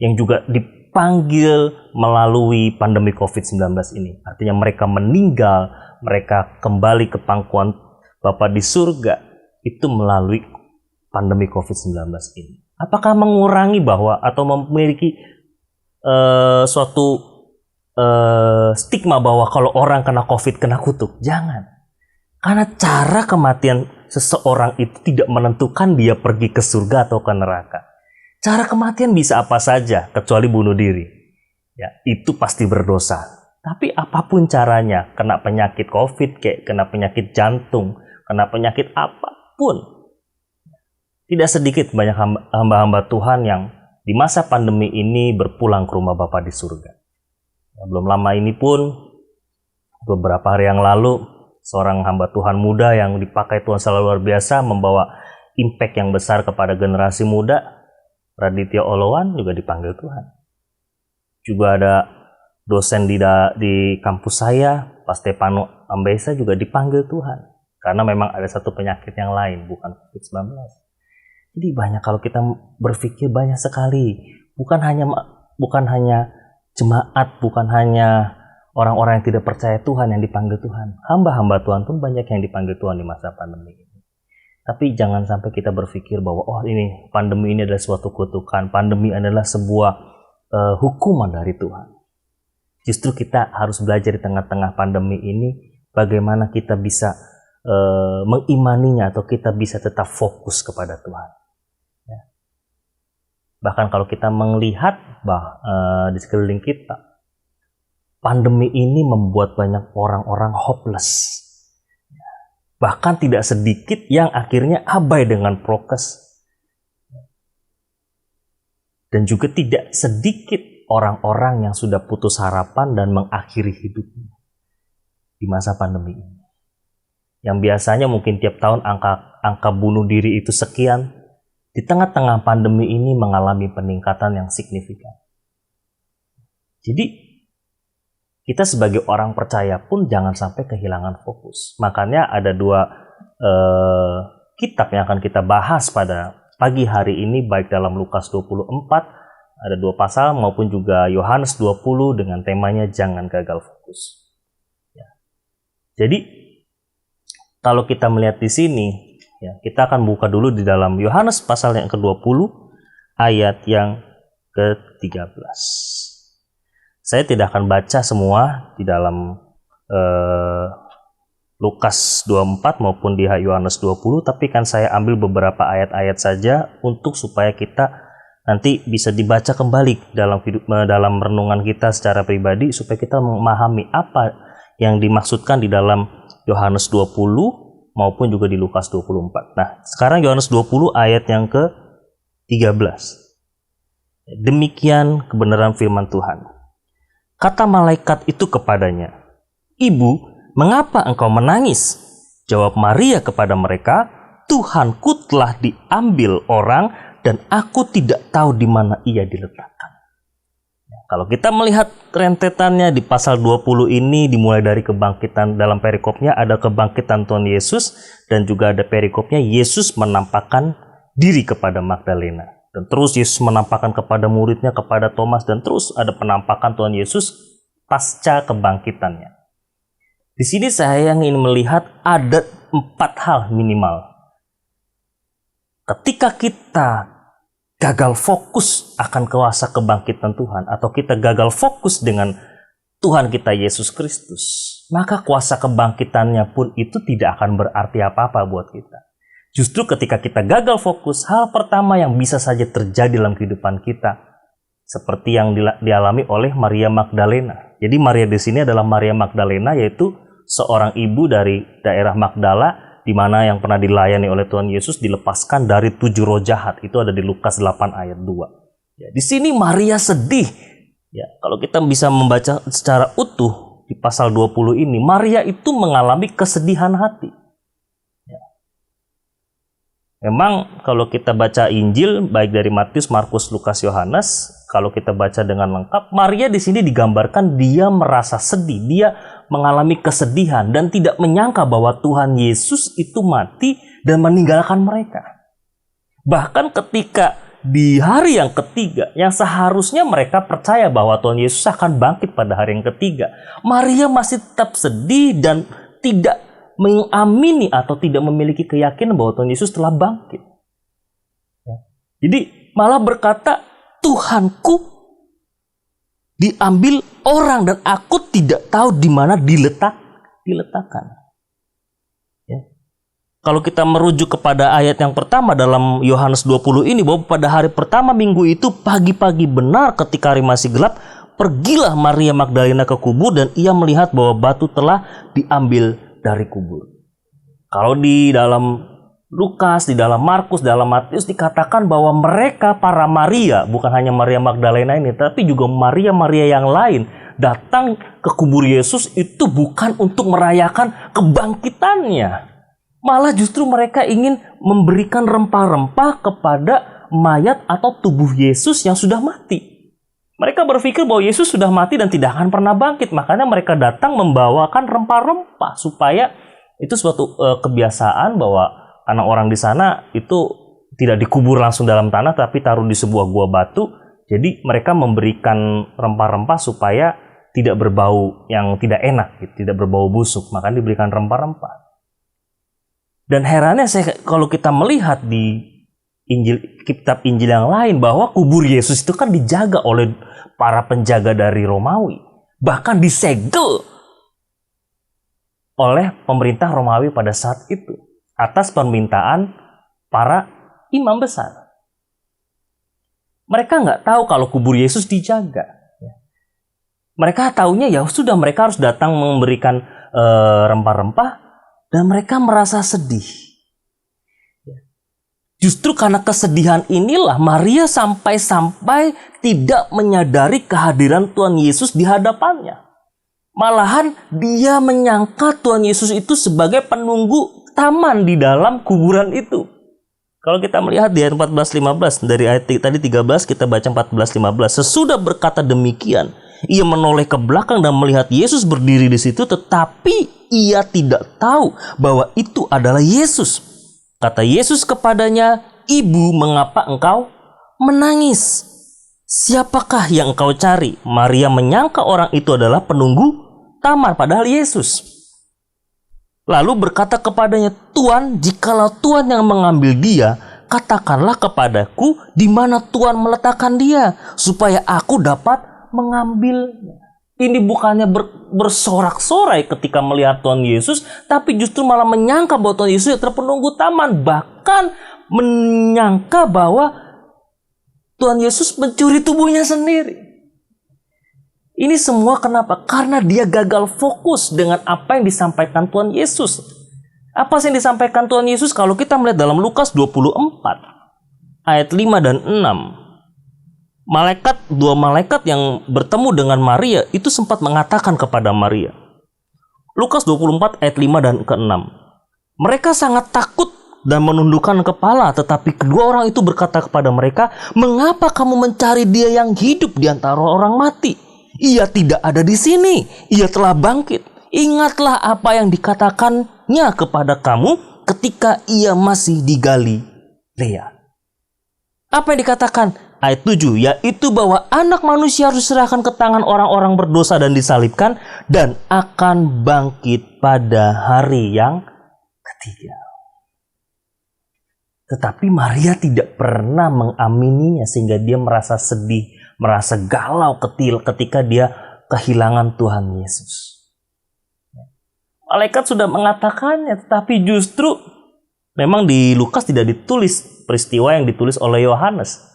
yang juga dipanggil melalui pandemi COVID-19 ini. Artinya mereka meninggal, mereka kembali ke pangkuan Bapa di surga, itu melalui pandemi COVID-19 ini. Apakah mengurangi bahwa atau memiliki suatu stigma bahwa kalau orang kena COVID kena kutuk? Jangan. Karena cara kematian seseorang itu tidak menentukan dia pergi ke surga atau ke neraka. Cara kematian bisa apa saja kecuali bunuh diri. Ya, itu pasti berdosa. Tapi apapun caranya, kena penyakit COVID, kayak kena penyakit jantung, kena penyakit apapun. Tidak sedikit banyak hamba-hamba Tuhan yang di masa pandemi ini berpulang ke rumah Bapa di surga. Belum lama ini pun, beberapa hari yang lalu, seorang hamba Tuhan muda yang dipakai Tuhan secara luar biasa, membawa impact yang besar kepada generasi muda, Raditya Olowan juga dipanggil Tuhan. Juga ada dosen di kampus saya, Pak Stefano Ambesa juga dipanggil Tuhan. Karena memang ada satu penyakit yang lain, bukan COVID-19. Jadi banyak, kalau kita berpikir banyak sekali, bukan hanya jemaat, bukan hanya orang-orang yang tidak percaya Tuhan yang dipanggil Tuhan. Hamba-hamba Tuhan pun banyak yang dipanggil Tuhan di masa pandemi ini. Tapi jangan sampai kita berpikir bahwa ini pandemi ini adalah suatu kutukan, pandemi adalah sebuah hukuman dari Tuhan. Justru kita harus belajar di tengah-tengah pandemi ini bagaimana kita bisa mengimaninya atau kita bisa tetap fokus kepada Tuhan. Bahkan kalau kita melihat di sekeliling kita, pandemi ini membuat banyak orang-orang hopeless. Bahkan tidak sedikit yang akhirnya abai dengan prokes. Dan juga tidak sedikit orang-orang yang sudah putus harapan dan mengakhiri hidupnya di masa pandemi ini. Yang biasanya mungkin tiap tahun angka bunuh diri itu sekian, di tengah-tengah pandemi ini mengalami peningkatan yang signifikan. Jadi, kita sebagai orang percaya pun jangan sampai kehilangan fokus. Makanya ada 2 kitab yang akan kita bahas pada pagi hari ini, baik dalam Lukas 24, ada 2 pasal, maupun juga Yohanes 20 dengan temanya jangan gagal fokus. Ya. Jadi, kalau kita melihat di sini, ya, kita akan buka dulu di dalam Yohanes pasal yang ke-20 ayat yang ke-13. Saya tidak akan baca semua di dalam Lukas 24 maupun di Yohanes 20, tapi kan saya ambil beberapa ayat-ayat saja untuk supaya kita nanti bisa dibaca kembali dalam renungan kita secara pribadi, supaya kita memahami apa yang dimaksudkan di dalam Yohanes 20 maupun juga di Lukas 24. Nah, sekarang Yohanes 20 ayat yang ke-13. Demikian kebenaran firman Tuhan. Kata malaikat itu kepadanya, "Ibu, mengapa engkau menangis?" Jawab Maria kepada mereka, "Tuhanku telah diambil orang dan aku tidak tahu di mana ia diletakkan." Kalau kita melihat rentetannya di pasal 20 ini, dimulai dari kebangkitan, dalam perikopnya ada kebangkitan Tuhan Yesus, dan juga ada perikopnya Yesus menampakkan diri kepada Magdalena. Dan terus Yesus menampakkan kepada muridnya, kepada Thomas, dan terus ada penampakan Tuhan Yesus pasca kebangkitannya. Di sini saya ingin melihat ada 4 hal minimal. Ketika kita gagal fokus akan kuasa kebangkitan Tuhan, atau kita gagal fokus dengan Tuhan kita Yesus Kristus, maka kuasa kebangkitannya pun itu tidak akan berarti apa-apa buat kita. Justru ketika kita gagal fokus, hal pertama yang bisa saja terjadi dalam kehidupan kita, seperti yang dialami oleh Maria Magdalena. Jadi Maria di sini adalah Maria Magdalena, yaitu seorang ibu dari daerah Magdala, di mana yang pernah dilayani oleh Tuhan Yesus, dilepaskan dari 7 roh jahat. Itu ada di Lukas 8 ayat 2. Ya, di sini Maria sedih. Ya, kalau kita bisa membaca secara utuh di pasal 20 ini, Maria itu mengalami kesedihan hati. Ya. Memang kalau kita baca Injil, baik dari Matius, Markus, Lukas, Yohanes, kalau kita baca dengan lengkap, Maria di sini digambarkan dia merasa sedih, dia mengalami kesedihan dan tidak menyangka bahwa Tuhan Yesus itu mati dan meninggalkan mereka. Bahkan ketika di hari yang ketiga, yang seharusnya mereka percaya bahwa Tuhan Yesus akan bangkit pada hari yang ketiga, Maria masih tetap sedih dan tidak mengamini atau tidak memiliki keyakinan bahwa Tuhan Yesus telah bangkit. Jadi malah berkata, "Tuhanku diambil orang dan aku tidak tahu di mana diletakkan." Ya. Kalau kita merujuk kepada ayat yang pertama dalam Yohanes 20 ini, bahwa pada hari pertama minggu itu pagi-pagi benar ketika hari masih gelap, pergilah Maria Magdalena ke kubur dan ia melihat bahwa batu telah diambil dari kubur. Kalau di dalam Lukas, di dalam Markus, dalam Matius dikatakan bahwa mereka, para Maria, bukan hanya Maria Magdalena ini, tapi juga Maria-Maria yang lain, datang ke kubur Yesus itu bukan untuk merayakan kebangkitannya. Malah justru mereka ingin memberikan rempah-rempah kepada mayat atau tubuh Yesus yang sudah mati. Mereka berpikir bahwa Yesus sudah mati dan tidak akan pernah bangkit. Makanya mereka datang membawakan rempah-rempah, supaya itu suatu kebiasaan bahwa karena orang di sana itu tidak dikubur langsung dalam tanah, tapi taruh di sebuah gua batu. Jadi mereka memberikan rempah-rempah supaya tidak berbau yang tidak enak, gitu, tidak berbau busuk. Makanya diberikan rempah-rempah. Dan herannya kalau kita melihat di kitab Injil yang lain, bahwa kubur Yesus itu kan dijaga oleh para penjaga dari Romawi. Bahkan disegel oleh pemerintah Romawi pada saat itu, atas permintaan para imam besar. Mereka nggak tahu kalau kubur Yesus dijaga. Mereka taunya ya sudah, mereka harus datang memberikan rempah-rempah, dan mereka merasa sedih. Justru karena kesedihan inilah Maria sampai-sampai tidak menyadari kehadiran Tuhan Yesus di hadapannya. Malahan dia menyangka Tuhan Yesus itu sebagai penunggu taman di dalam kuburan itu. Kalau kita melihat di ayat 14-15, dari ayat tadi 13 kita baca 14-15. Sesudah berkata demikian, ia menoleh ke belakang dan melihat Yesus berdiri di situ, tetapi ia tidak tahu bahwa itu adalah Yesus. Kata Yesus kepadanya, "Ibu, mengapa engkau menangis? Siapakah yang engkau cari?" Maria menyangka orang itu adalah penunggu taman, padahal Yesus. Lalu berkata kepadanya, "Tuan, jikalau Tuan yang mengambil dia, katakanlah kepadaku di mana Tuan meletakkan dia, supaya aku dapat mengambilnya." Ini bukannya bersorak-sorai ketika melihat Tuhan Yesus, tapi justru malah menyangka bahwa Tuhan Yesus adalah penunggu taman. Bahkan menyangka bahwa Tuhan Yesus mencuri tubuhnya sendiri. Ini semua kenapa? Karena dia gagal fokus dengan apa yang disampaikan Tuhan Yesus. Apa sih yang disampaikan Tuhan Yesus kalau kita melihat dalam Lukas 24 ayat 5 dan 6? Dua malaikat yang bertemu dengan Maria itu sempat mengatakan kepada Maria. Lukas 24 ayat 5 dan ke-6. Mereka sangat takut dan menundukkan kepala, tetapi kedua orang itu berkata kepada mereka, "Mengapa kamu mencari dia yang hidup di antara orang mati? Ia tidak ada di sini, ia telah bangkit. Ingatlah apa yang dikatakannya kepada kamu ketika ia masih di Galilea." Apa yang dikatakan? Ayat 7, yaitu bahwa anak manusia harus diserahkan ke tangan orang-orang berdosa dan disalibkan, dan akan bangkit pada hari yang ketiga. Tetapi Maria tidak pernah mengamininya, sehingga dia merasa sedih, merasa galau ketika dia kehilangan Tuhan Yesus. Malaikat sudah mengatakannya, tetapi justru memang di Lukas tidak ditulis peristiwa yang ditulis oleh Yohanes.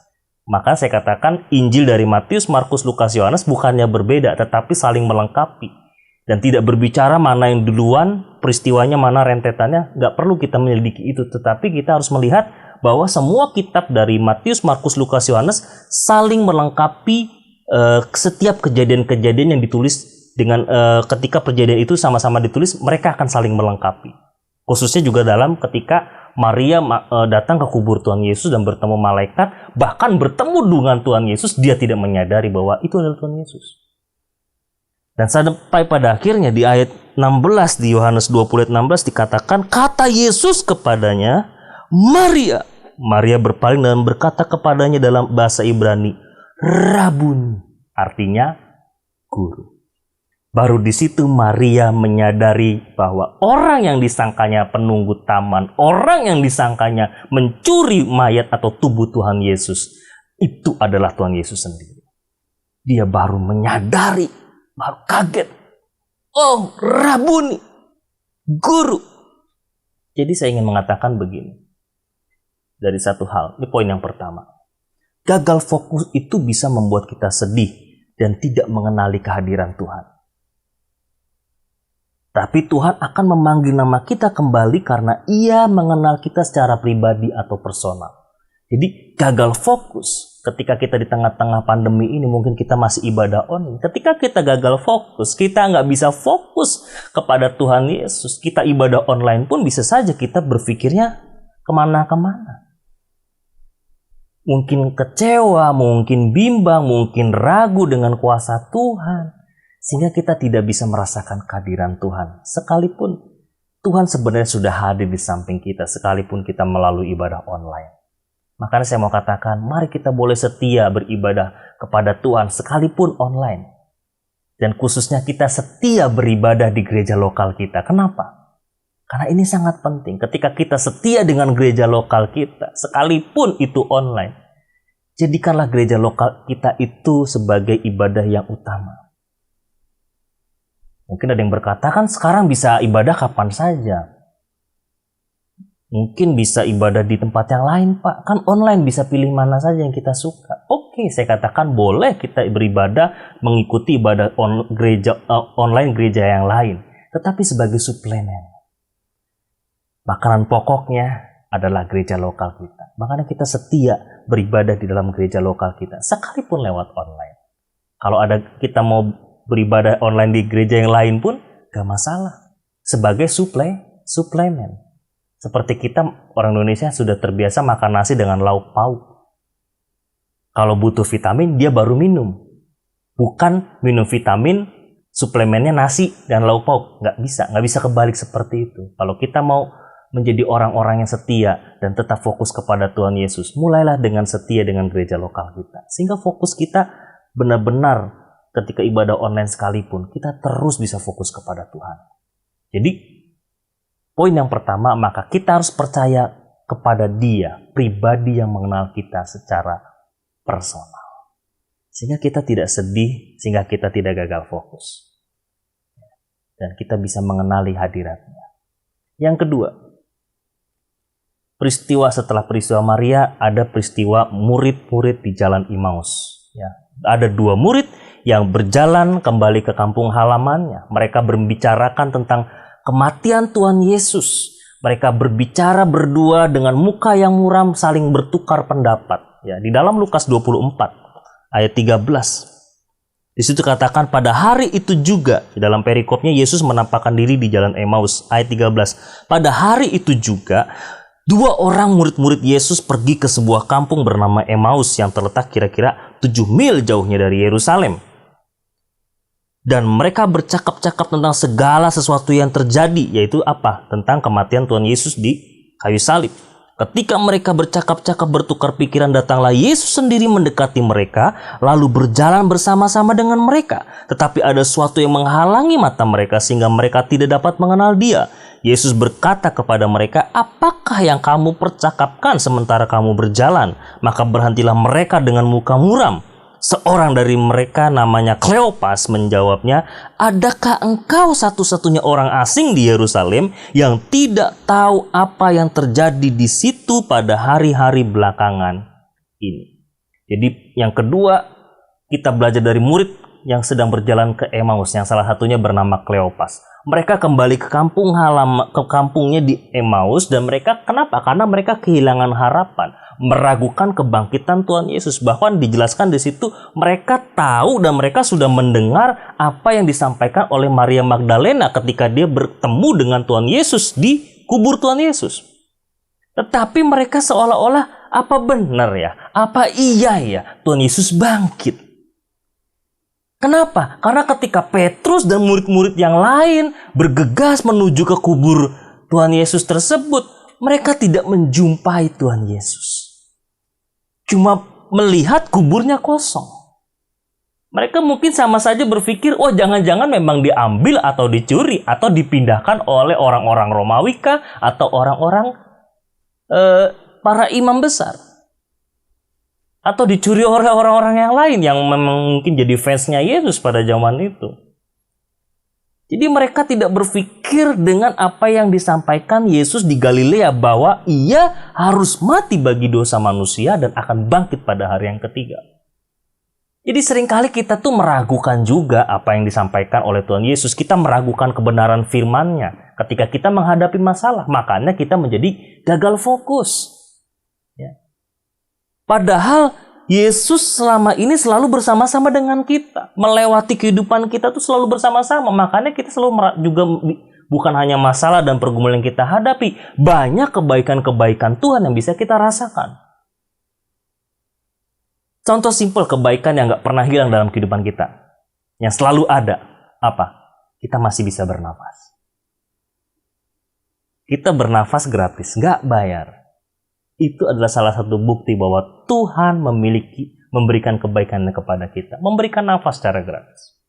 Maka saya katakan Injil dari Matius, Markus, Lukas, Yohanes bukannya berbeda, tetapi saling melengkapi. Dan tidak berbicara mana yang duluan, peristiwanya mana rentetannya, nggak perlu kita menyelidiki itu. Tetapi kita harus melihat bahwa semua kitab dari Matius, Markus, Lukas, Yohanes saling melengkapi setiap kejadian-kejadian yang ditulis dengan ketika perjanjian itu sama-sama ditulis, mereka akan saling melengkapi. Khususnya juga dalam ketika Maria datang ke kubur Tuhan Yesus dan bertemu malaikat, bahkan bertemu dengan Tuhan Yesus, dia tidak menyadari bahwa itu adalah Tuhan Yesus. Dan sampai pada akhirnya di ayat 16 di Yohanes 20 ayat 16 dikatakan, kata Yesus kepadanya, Maria. Maria berpaling dan berkata kepadanya dalam bahasa Ibrani, Rabuni, artinya guru. Baru di situ Maria menyadari bahwa orang yang disangkanya penunggu taman, orang yang disangkanya mencuri mayat atau tubuh Tuhan Yesus, itu adalah Tuhan Yesus sendiri. Dia baru menyadari, baru kaget. Oh, Rabuni, guru. Jadi saya ingin mengatakan begini. Dari satu hal, ini poin yang pertama. Gagal fokus itu bisa membuat kita sedih dan tidak mengenali kehadiran Tuhan. Tapi Tuhan akan memanggil nama kita kembali karena Ia mengenal kita secara pribadi atau personal. Jadi gagal fokus ketika kita di tengah-tengah pandemi ini, mungkin kita masih ibadah online. Ketika kita gagal fokus, kita nggak bisa fokus kepada Tuhan Yesus. Kita ibadah online pun bisa saja kita berpikirnya kemana-kemana. Mungkin kecewa, mungkin bimbang, mungkin ragu dengan kuasa Tuhan. Sehingga kita tidak bisa merasakan kehadiran Tuhan. Sekalipun Tuhan sebenarnya sudah hadir di samping kita, sekalipun kita melalui ibadah online. Makanya saya mau katakan, mari kita boleh setia beribadah kepada Tuhan sekalipun online. Dan khususnya kita setia beribadah di gereja lokal kita. Kenapa? Karena ini sangat penting. Ketika kita setia dengan gereja lokal kita, sekalipun itu online, jadikanlah gereja lokal kita itu sebagai ibadah yang utama. Mungkin ada yang berkata, kan sekarang bisa ibadah kapan saja. Mungkin bisa ibadah di tempat yang lain, Pak. Kan online bisa pilih mana saja yang kita suka. Oke, saya katakan boleh kita beribadah mengikuti ibadah online gereja yang lain. Tetapi sebagai suplemen. Makanan pokoknya adalah gereja lokal kita. Makanya kita setia beribadah di dalam gereja lokal kita. Sekalipun lewat online. Kalau ada kita mau beribadah online di gereja yang lain pun gak masalah. Sebagai suplemen. Seperti kita orang Indonesia sudah terbiasa makan nasi dengan lauk pauk. Kalau butuh vitamin dia baru minum. Bukan minum vitamin suplemennya nasi dan lauk pauk. Gak bisa kebalik seperti itu. Kalau kita mau menjadi orang-orang yang setia dan tetap fokus kepada Tuhan Yesus, mulailah dengan setia dengan gereja lokal kita. Sehingga fokus kita benar-benar ketika ibadah online sekalipun, kita terus bisa fokus kepada Tuhan. Jadi, poin yang pertama, maka kita harus percaya kepada Dia, pribadi yang mengenal kita secara personal. Sehingga kita tidak sedih, sehingga kita tidak gagal fokus. Dan kita bisa mengenali hadiratnya. Yang kedua, peristiwa setelah peristiwa Maria, ada peristiwa murid-murid di jalan Emmaus. Ya, ada dua murid yang berjalan kembali ke kampung halamannya. Mereka membicarakan tentang kematian Tuhan Yesus. Mereka berbicara berdua dengan muka yang muram, saling bertukar pendapat. Ya, di dalam Lukas 24 ayat 13. Di situ katakan pada hari itu juga, di dalam perikopnya Yesus menampakkan diri di jalan Emmaus, ayat 13. Pada hari itu juga, 2 orang murid-murid Yesus pergi ke sebuah kampung bernama Emmaus yang terletak kira-kira 7 mil jauhnya dari Yerusalem. Dan mereka bercakap-cakap tentang segala sesuatu yang terjadi, yaitu apa? Tentang kematian Tuhan Yesus di kayu salib. Ketika mereka bercakap-cakap bertukar pikiran, datanglah Yesus sendiri mendekati mereka, lalu berjalan bersama-sama dengan mereka. Tetapi ada sesuatu yang menghalangi mata mereka sehingga mereka tidak dapat mengenal Dia. Yesus berkata kepada mereka, "Apakah yang kamu percakapkan sementara kamu berjalan?" Maka berhentilah mereka dengan muka muram. Seorang dari mereka namanya Kleopas menjawabnya, "Adakah engkau satu-satunya orang asing di Yerusalem yang tidak tahu apa yang terjadi di situ pada hari-hari belakangan ini?" Jadi yang kedua, kita belajar dari murid yang sedang berjalan ke Emmaus, yang salah satunya bernama Kleopas. Mereka kembali ke kampungnya di Emmaus, dan mereka kenapa? Karena mereka kehilangan harapan, meragukan kebangkitan Tuhan Yesus. Bahkan dijelaskan di situ mereka tahu dan mereka sudah mendengar apa yang disampaikan oleh Maria Magdalena ketika dia bertemu dengan Tuhan Yesus di kubur Tuhan Yesus. Tetapi mereka seolah-olah, apa benar ya? Apa iya ya Tuhan Yesus bangkit? Kenapa? Karena ketika Petrus dan murid-murid yang lain bergegas menuju ke kubur Tuhan Yesus tersebut, mereka tidak menjumpai Tuhan Yesus. Cuma melihat kuburnya kosong. Mereka mungkin sama saja berpikir, oh jangan-jangan memang diambil atau dicuri atau dipindahkan oleh orang-orang Romawi kah, atau orang-orang para imam besar. Atau dicuri oleh orang-orang yang lain yang memang mungkin jadi fansnya Yesus pada zaman itu. Jadi mereka tidak berpikir dengan apa yang disampaikan Yesus di Galilea, bahwa Ia harus mati bagi dosa manusia dan akan bangkit pada hari yang ketiga. Jadi seringkali kita tuh meragukan juga apa yang disampaikan oleh Tuhan Yesus. Kita meragukan kebenaran firman-Nya ketika kita menghadapi masalah. Makanya kita menjadi gagal fokus. Ya. Padahal Yesus selama ini selalu bersama-sama dengan kita. Melewati kehidupan kita tuh selalu bersama-sama. Makanya kita selalu juga bukan hanya masalah dan pergumulan yang kita hadapi. Banyak kebaikan-kebaikan Tuhan yang bisa kita rasakan. Contoh simpel kebaikan yang gak pernah hilang dalam kehidupan kita. Yang selalu ada. Apa? Kita masih bisa bernafas. Kita bernafas gratis, gak bayar. Itu adalah salah satu bukti bahwa Tuhan memberikan kebaikannya kepada kita. Memberikan nafas secara gratis.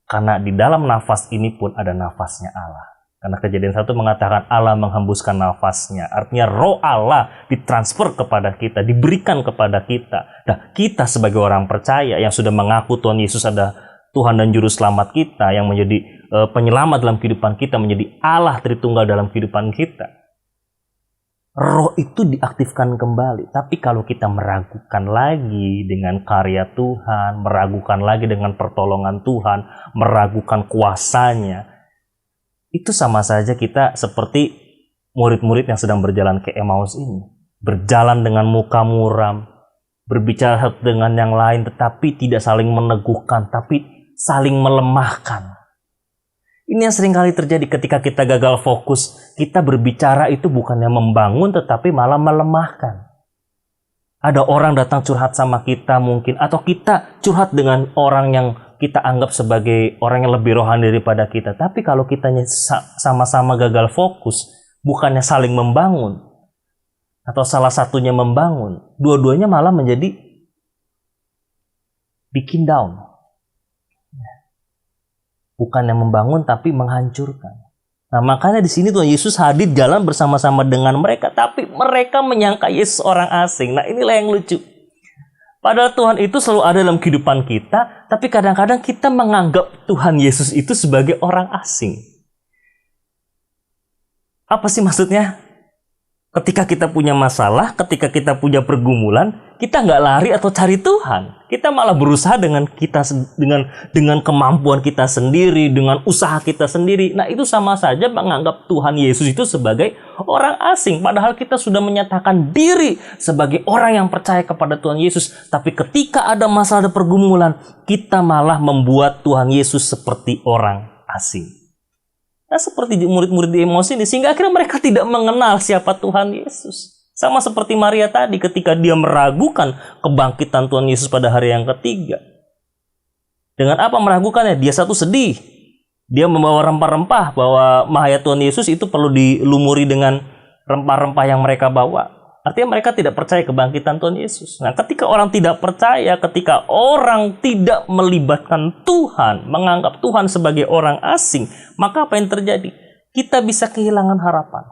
Karena di dalam nafas ini pun ada nafasnya Allah. Karena Kejadian 1 mengatakan Allah menghembuskan nafasnya. Artinya roh Allah ditransfer kepada kita, diberikan kepada kita. Nah, kita sebagai orang percaya yang sudah mengaku Tuhan Yesus ada Tuhan dan Juru Selamat kita, yang menjadi penyelamat dalam kehidupan kita, menjadi Allah Tritunggal dalam kehidupan kita. Roh itu diaktifkan kembali. Tapi kalau kita meragukan lagi dengan karya Tuhan, meragukan lagi dengan pertolongan Tuhan, meragukan kuasanya, itu sama saja kita seperti murid-murid yang sedang berjalan ke Emmaus ini. Berjalan dengan muka muram, berbicara satu dengan yang lain, tetapi tidak saling meneguhkan, tapi saling melemahkan. Ini yang seringkali terjadi ketika kita gagal fokus. Kita berbicara itu bukannya membangun, tetapi malah melemahkan. Ada orang datang curhat sama kita mungkin, atau kita curhat dengan orang yang kita anggap sebagai orang yang lebih rohani daripada kita. Tapi kalau kita sama-sama gagal fokus, bukannya saling membangun, atau salah satunya membangun, dua-duanya malah menjadi bikin down. Bukan yang membangun tapi menghancurkan. Nah, makanya di sini Tuhan Yesus hadir jalan bersama-sama dengan mereka, tapi mereka menyangka Yesus orang asing. Nah, inilah yang lucu. Padahal Tuhan itu selalu ada dalam kehidupan kita, tapi kadang-kadang kita menganggap Tuhan Yesus itu sebagai orang asing. Apa sih maksudnya? Ketika kita punya masalah, ketika kita punya pergumulan, kita nggak lari atau cari Tuhan. Kita malah berusaha dengan dengan kemampuan kita sendiri, dengan usaha kita sendiri. Nah, itu sama saja menganggap Tuhan Yesus itu sebagai orang asing. Padahal kita sudah menyatakan diri sebagai orang yang percaya kepada Tuhan Yesus. Tapi ketika ada masalah dan pergumulan, kita malah membuat Tuhan Yesus seperti orang asing. Nah, seperti murid-murid di Emmaus ini, sehingga akhirnya mereka tidak mengenal siapa Tuhan Yesus. Sama seperti Maria tadi ketika dia meragukan kebangkitan Tuhan Yesus pada hari yang ketiga. Dengan apa meragukannya? Dia satu sedih. Dia membawa rempah-rempah bahwa mayat Tuhan Yesus itu perlu dilumuri dengan rempah-rempah yang mereka bawa. Artinya mereka tidak percaya kebangkitan Tuhan Yesus. Nah, ketika orang tidak percaya, ketika orang tidak melibatkan Tuhan, menganggap Tuhan sebagai orang asing, maka apa yang terjadi? Kita bisa kehilangan harapan.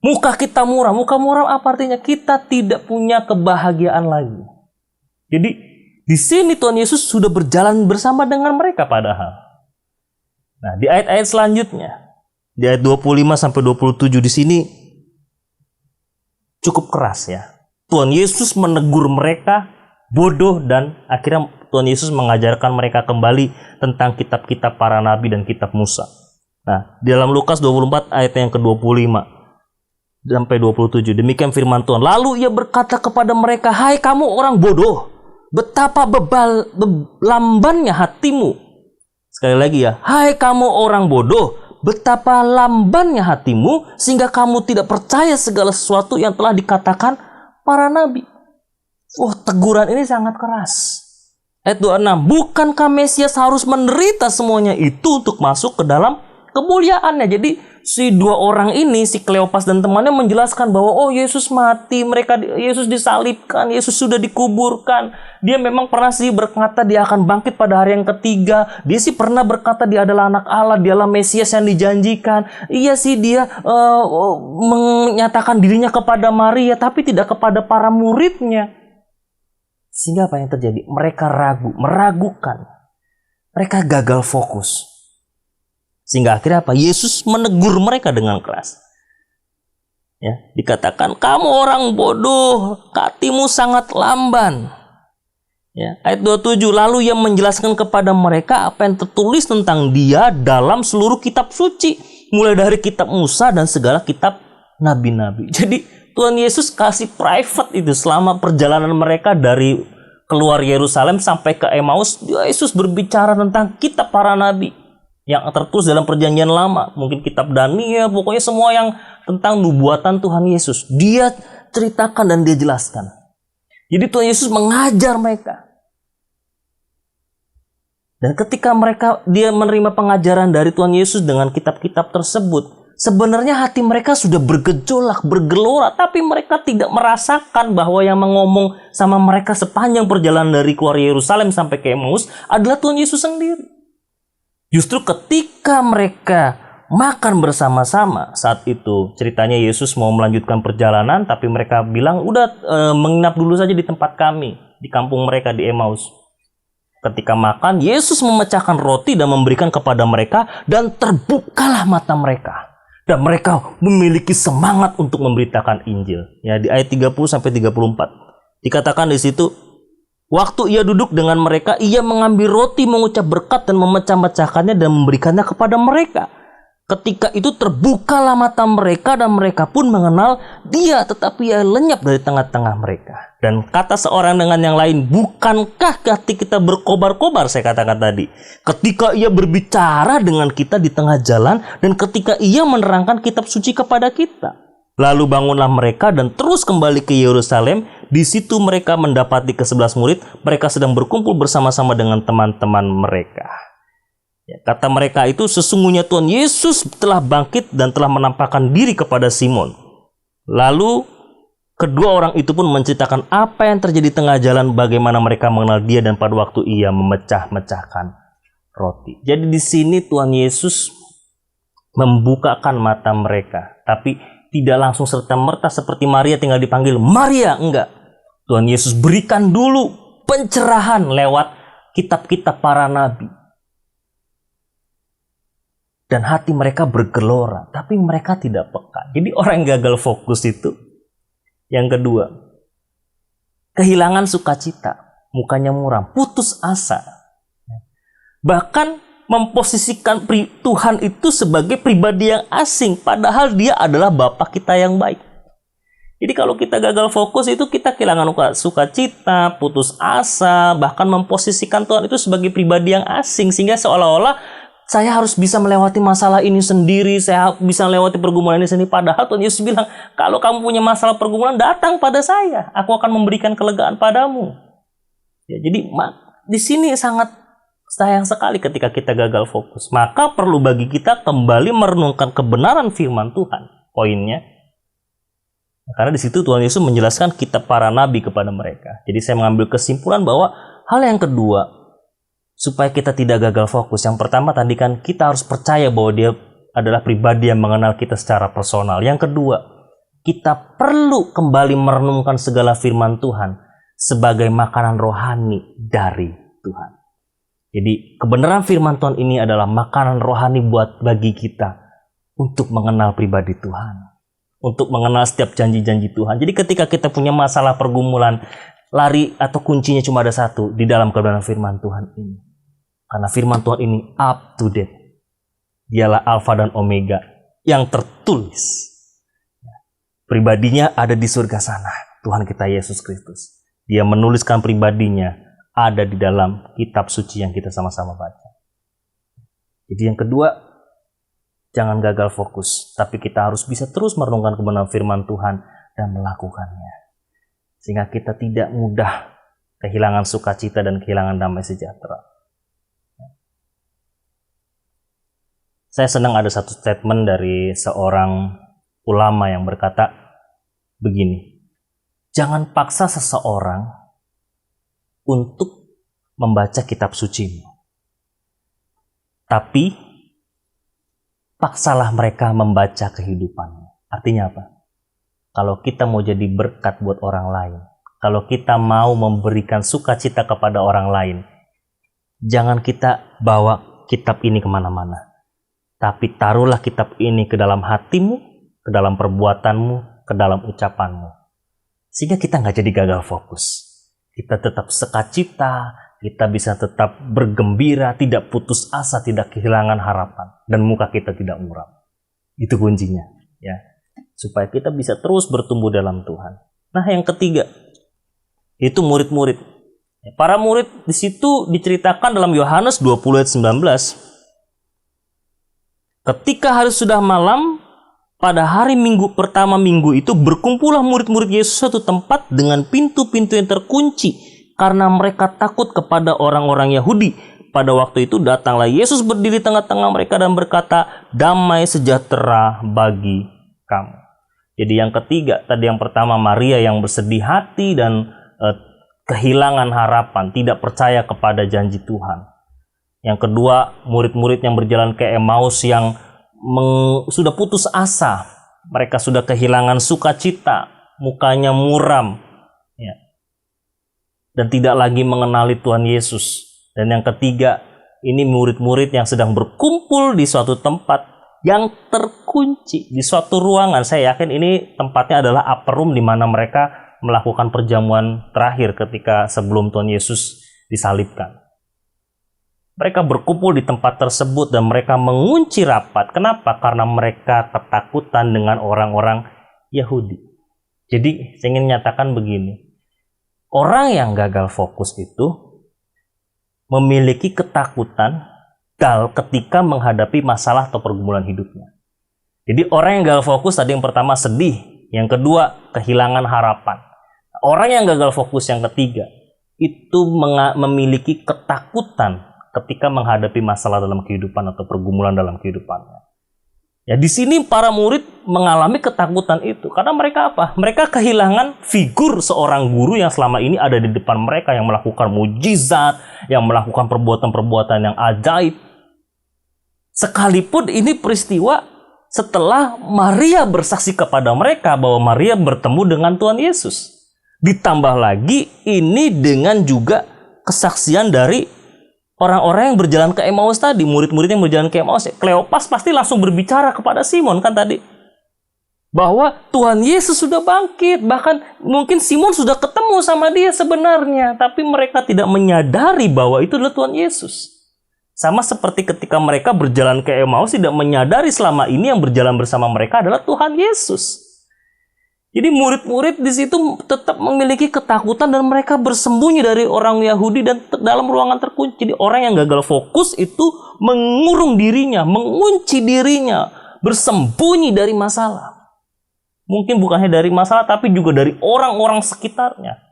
Muka kita muram. Muka muram apa artinya? Kita tidak punya kebahagiaan lagi. Jadi, di sini Tuhan Yesus sudah berjalan bersama dengan mereka padahal. Nah, di ayat-ayat selanjutnya, di ayat 25-27 di sini, cukup keras ya. Tuhan Yesus menegur mereka bodoh dan akhirnya Tuhan Yesus mengajarkan mereka kembali tentang kitab-kitab para nabi dan kitab Musa. Nah, di dalam Lukas 24 ayat yang ke-25 sampai 27, demikian firman Tuhan. Lalu ia berkata kepada mereka, "Hai kamu orang bodoh, betapa lambannya hatimu." Sekali lagi ya, "Hai kamu orang bodoh, betapa lambannya hatimu sehingga kamu tidak percaya segala sesuatu yang telah dikatakan para nabi." Teguran ini sangat keras. Ayat 26, "Bukankah Mesias harus menderita semuanya itu untuk masuk ke dalam kemuliaannya?" Jadi si dua orang ini, si Kleopas dan temannya menjelaskan bahwa Yesus mati, Yesus disalibkan, Yesus sudah dikuburkan. Dia memang pernah sih berkata dia akan bangkit pada hari yang ketiga. Dia sih pernah berkata dia adalah anak Allah, dialah Mesias yang dijanjikan. Iya sih dia menyatakan dirinya kepada Maria, tapi tidak kepada para muridnya. Sehingga apa yang terjadi? Mereka meragukan. Mereka gagal fokus. Sehingga akhirnya apa? Yesus menegur mereka dengan keras. Ya, dikatakan, "Kamu orang bodoh, hatimu sangat lamban." Ya, ayat 27, "Lalu ia menjelaskan kepada mereka apa yang tertulis tentang dia dalam seluruh kitab suci, mulai dari kitab Musa dan segala kitab nabi-nabi." Jadi Tuhan Yesus kasih private itu selama perjalanan mereka dari keluar Yerusalem sampai ke Emmaus. Yesus berbicara tentang kitab para nabi yang tertulis dalam perjanjian lama, mungkin kitab Daniel, pokoknya semua yang tentang nubuatan Tuhan Yesus dia ceritakan dan dia jelaskan. Jadi Tuhan Yesus mengajar mereka. Dan ketika dia menerima pengajaran dari Tuhan Yesus dengan kitab-kitab tersebut, sebenarnya hati mereka sudah bergejolak, bergelora, tapi mereka tidak merasakan bahwa yang mengomong sama mereka sepanjang perjalanan dari keluar Yerusalem sampai ke Emmaus adalah Tuhan Yesus sendiri. Justru ketika mereka makan bersama-sama, saat itu ceritanya Yesus mau melanjutkan perjalanan, tapi mereka bilang, "Udah menginap dulu saja di tempat kami, di kampung mereka di Emmaus." Ketika makan, Yesus memecahkan roti dan memberikan kepada mereka, dan terbukalah mata mereka. Dan mereka memiliki semangat untuk memberitakan Injil. Ya, di ayat 30-34 dikatakan di situ, "Waktu ia duduk dengan mereka, ia mengambil roti, mengucap berkat dan memecah-mecahkannya dan memberikannya kepada mereka. Ketika itu terbukalah mata mereka dan mereka pun mengenal dia, tetapi ia lenyap dari tengah-tengah mereka." Dan kata seorang dengan yang lain, "Bukankah hati kita berkobar-kobar?" Saya katakan tadi, ketika ia berbicara dengan kita di tengah jalan dan ketika ia menerangkan kitab suci kepada kita. Lalu bangunlah mereka dan terus kembali ke Yerusalem. Di situ mereka mendapati ke-11 murid. Mereka sedang berkumpul bersama-sama dengan teman-teman mereka. Ya, kata mereka itu, "Sesungguhnya Tuhan Yesus telah bangkit dan telah menampakkan diri kepada Simon." Lalu kedua orang itu pun menceritakan apa yang terjadi di tengah jalan, bagaimana mereka mengenal dia dan pada waktu ia memecah-mecahkan roti. Jadi di sini Tuhan Yesus membukakan mata mereka, tapi tidak langsung serta-merta seperti Maria tinggal dipanggil Maria, enggak. Tuhan Yesus berikan dulu pencerahan lewat kitab-kitab para nabi. Dan hati mereka bergelora, tapi mereka tidak peka. Jadi orang yang gagal fokus itu Yang kedua, kehilangan sukacita, mukanya muram, putus asa. Bahkan memposisikan Tuhan itu sebagai pribadi yang asing, padahal dia adalah Bapa kita yang baik. Jadi kalau kita gagal fokus itu kita kehilangan sukacita, putus asa, bahkan memposisikan Tuhan itu sebagai pribadi yang asing, sehingga seolah-olah saya harus bisa melewati masalah ini sendiri, saya bisa melewati pergumulan ini sendiri. Padahal Tuhan Yesus bilang, kalau kamu punya masalah pergumulan, datang pada saya, aku akan memberikan kelegaan padamu. Ya, jadi di sini sangat sayang sekali ketika kita gagal fokus. Maka perlu bagi kita kembali merenungkan kebenaran firman Tuhan. Poinnya, karena di situ Tuhan Yesus menjelaskan kitab para nabi kepada mereka. Jadi saya mengambil kesimpulan bahwa hal yang kedua, supaya kita tidak gagal fokus. Yang pertama tadi kan kita harus percaya bahwa dia adalah pribadi yang mengenal kita secara personal. Yang kedua, kita perlu kembali merenungkan segala firman Tuhan sebagai makanan rohani dari Tuhan. Jadi kebenaran firman Tuhan ini adalah makanan rohani bagi kita untuk mengenal pribadi Tuhan. Untuk mengenal setiap janji-janji Tuhan. Jadi ketika kita punya masalah pergumulan, lari atau kuncinya cuma ada satu di dalam kebenaran firman Tuhan ini. Karena firman Tuhan ini up to date. Dialah Alfa dan Omega yang tertulis. Pribadinya ada di surga sana, Tuhan kita Yesus Kristus. Dia menuliskan pribadinya ada di dalam kitab suci yang kita sama-sama baca. Jadi yang kedua, jangan gagal fokus, tapi kita harus bisa terus merenungkan kebenaran firman Tuhan dan melakukannya. Sehingga kita tidak mudah kehilangan sukacita dan kehilangan damai sejahtera. Saya senang ada satu statement dari seorang ulama yang berkata begini, jangan paksa seseorang untuk membaca kitab suci, tapi paksalah mereka membaca kehidupanmu. Artinya apa? Kalau kita mau jadi berkat buat orang lain, kalau kita mau memberikan sukacita kepada orang lain, jangan kita bawa kitab ini kemana-mana. Tapi taruhlah kitab ini ke dalam hatimu, ke dalam perbuatanmu, ke dalam ucapanmu. Sehingga kita nggak jadi gagal fokus. Kita tetap sukacita, kita bisa tetap bergembira, tidak putus asa, tidak kehilangan harapan, dan muka kita tidak muram. Itu kuncinya, ya. Supaya kita bisa terus bertumbuh dalam Tuhan. Nah, yang ketiga, itu murid-murid. Para murid di situ diceritakan dalam Yohanes 20 ayat 19. Ketika hari sudah malam, pada hari Minggu pertama minggu itu berkumpullah murid-murid Yesus satu tempat dengan pintu-pintu yang terkunci karena mereka takut kepada orang-orang Yahudi. Pada waktu itu datanglah Yesus berdiri tengah-tengah mereka dan berkata, damai sejahtera bagi kamu. Jadi yang ketiga, tadi yang pertama Maria yang bersedih hati dan kehilangan harapan, tidak percaya kepada janji Tuhan. Yang kedua, murid-murid yang berjalan ke Emmaus yang sudah putus asa, mereka sudah kehilangan sukacita, mukanya muram, ya, dan tidak lagi mengenali Tuhan Yesus. Dan yang ketiga, ini murid-murid yang sedang berkumpul di suatu tempat yang terkunci, di suatu ruangan. Saya yakin ini tempatnya adalah upper room di mana mereka melakukan perjamuan terakhir ketika sebelum Tuhan Yesus disalibkan. Mereka berkumpul di tempat tersebut dan mereka mengunci rapat. Kenapa? Karena mereka ketakutan dengan orang-orang Yahudi. Jadi saya ingin nyatakan begini. Orang yang gagal fokus itu memiliki ketakutan ketika menghadapi masalah atau pergumulan hidupnya. Jadi orang yang gagal fokus tadi yang pertama sedih. Yang kedua kehilangan harapan. Orang yang gagal fokus yang ketiga itu memiliki ketakutan ketika menghadapi masalah dalam kehidupan atau pergumulan dalam kehidupannya. Ya, di sini para murid mengalami ketakutan itu karena mereka apa? Mereka kehilangan figur seorang guru yang selama ini ada di depan mereka, yang melakukan mujizat, yang melakukan perbuatan-perbuatan yang ajaib. Sekalipun ini peristiwa setelah Maria bersaksi kepada mereka bahwa Maria bertemu dengan Tuhan Yesus. Ditambah lagi ini dengan juga kesaksian dari orang-orang yang berjalan ke Emmaus tadi, murid-murid yang berjalan ke Emmaus. Kleopas pasti langsung berbicara kepada Simon kan tadi. bahwa Tuhan Yesus sudah bangkit. Bahkan mungkin Simon sudah ketemu sama dia sebenarnya, tapi mereka tidak menyadari bahwa itu adalah Tuhan Yesus. Sama seperti ketika mereka berjalan ke Emmaus, tidak menyadari selama ini yang berjalan bersama mereka adalah Tuhan Yesus. Jadi murid-murid di situ tetap memiliki ketakutan dan mereka bersembunyi dari orang Yahudi dan dalam ruangan terkunci. Jadi orang yang gagal fokus itu mengurung dirinya, mengunci dirinya, bersembunyi dari masalah. Mungkin bukan hanya dari masalah, tapi juga dari orang-orang sekitarnya.